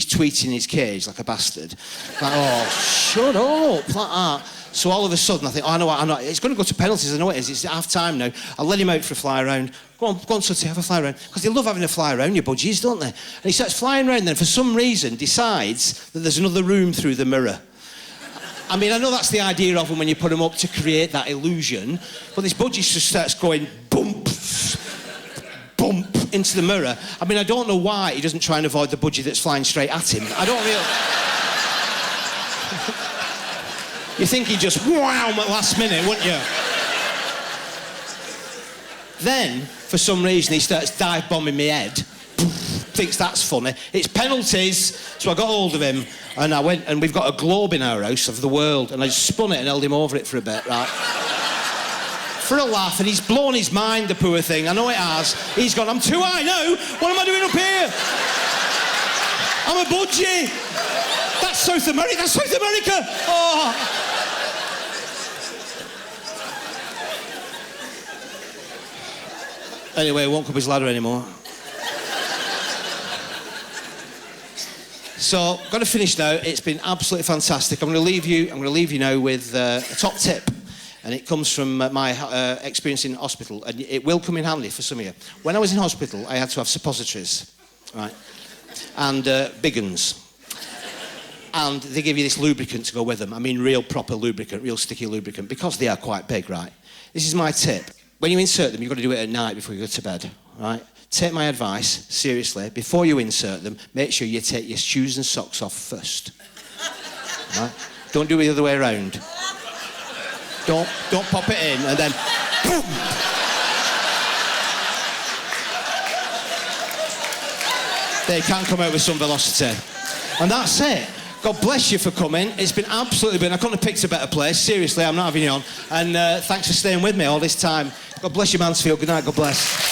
tweeting in his cage like a bastard. Like, oh, shut up, like that. So all of a sudden I think, oh, I know, it's going to go to penalties, I know it is, it's half time now. I'll let him out for a fly around. Go on, Sooty, have a fly around. Because they love having a fly around, your budgies, don't they? And he starts flying around then, for some reason, decides that there's another room through the mirror. I mean, I know that's the idea of them when you put them up to create that illusion, but this budgie just starts going bump, bump into the mirror. I mean, I don't know why he doesn't try and avoid the budgie that's flying straight at him. I don't really... You think he'd just wow at last minute, wouldn't you? Then, for some reason, he starts dive-bombing me head. Thinks that's funny. It's penalties, so I got hold of him, and I went, and we've got a globe in our house of the world, and I just spun it and held him over it for a bit, right? For a laugh, and he's blown his mind, the poor thing. I know it has. He's gone, I'm too high now. What am I doing up here? I'm a budgie. That's South America. That's South America. Oh. Anyway, won't come up his ladder anymore. So, got to finish now. It's been absolutely fantastic. I'm going to leave you now with a top tip, and it comes from my experience in hospital, and it will come in handy for some of you. When I was in hospital, I had to have suppositories, right, and big uns, and they give you this lubricant to go with them. I mean, real proper lubricant, real sticky lubricant, because they are quite big, right? This is my tip. When you insert them, you've got to do it at night before you go to bed, right? Take my advice, seriously. Before you insert them, make sure you take your shoes and socks off first. Right? Don't do it the other way around. Don't pop it in and then boom! They can come out with some velocity. And that's it. God bless you for coming. It's been absolutely brilliant. I couldn't have picked a better place. Seriously, I'm not having you on. And thanks for staying with me all this time. God bless you, Mansfield. Good night. God bless.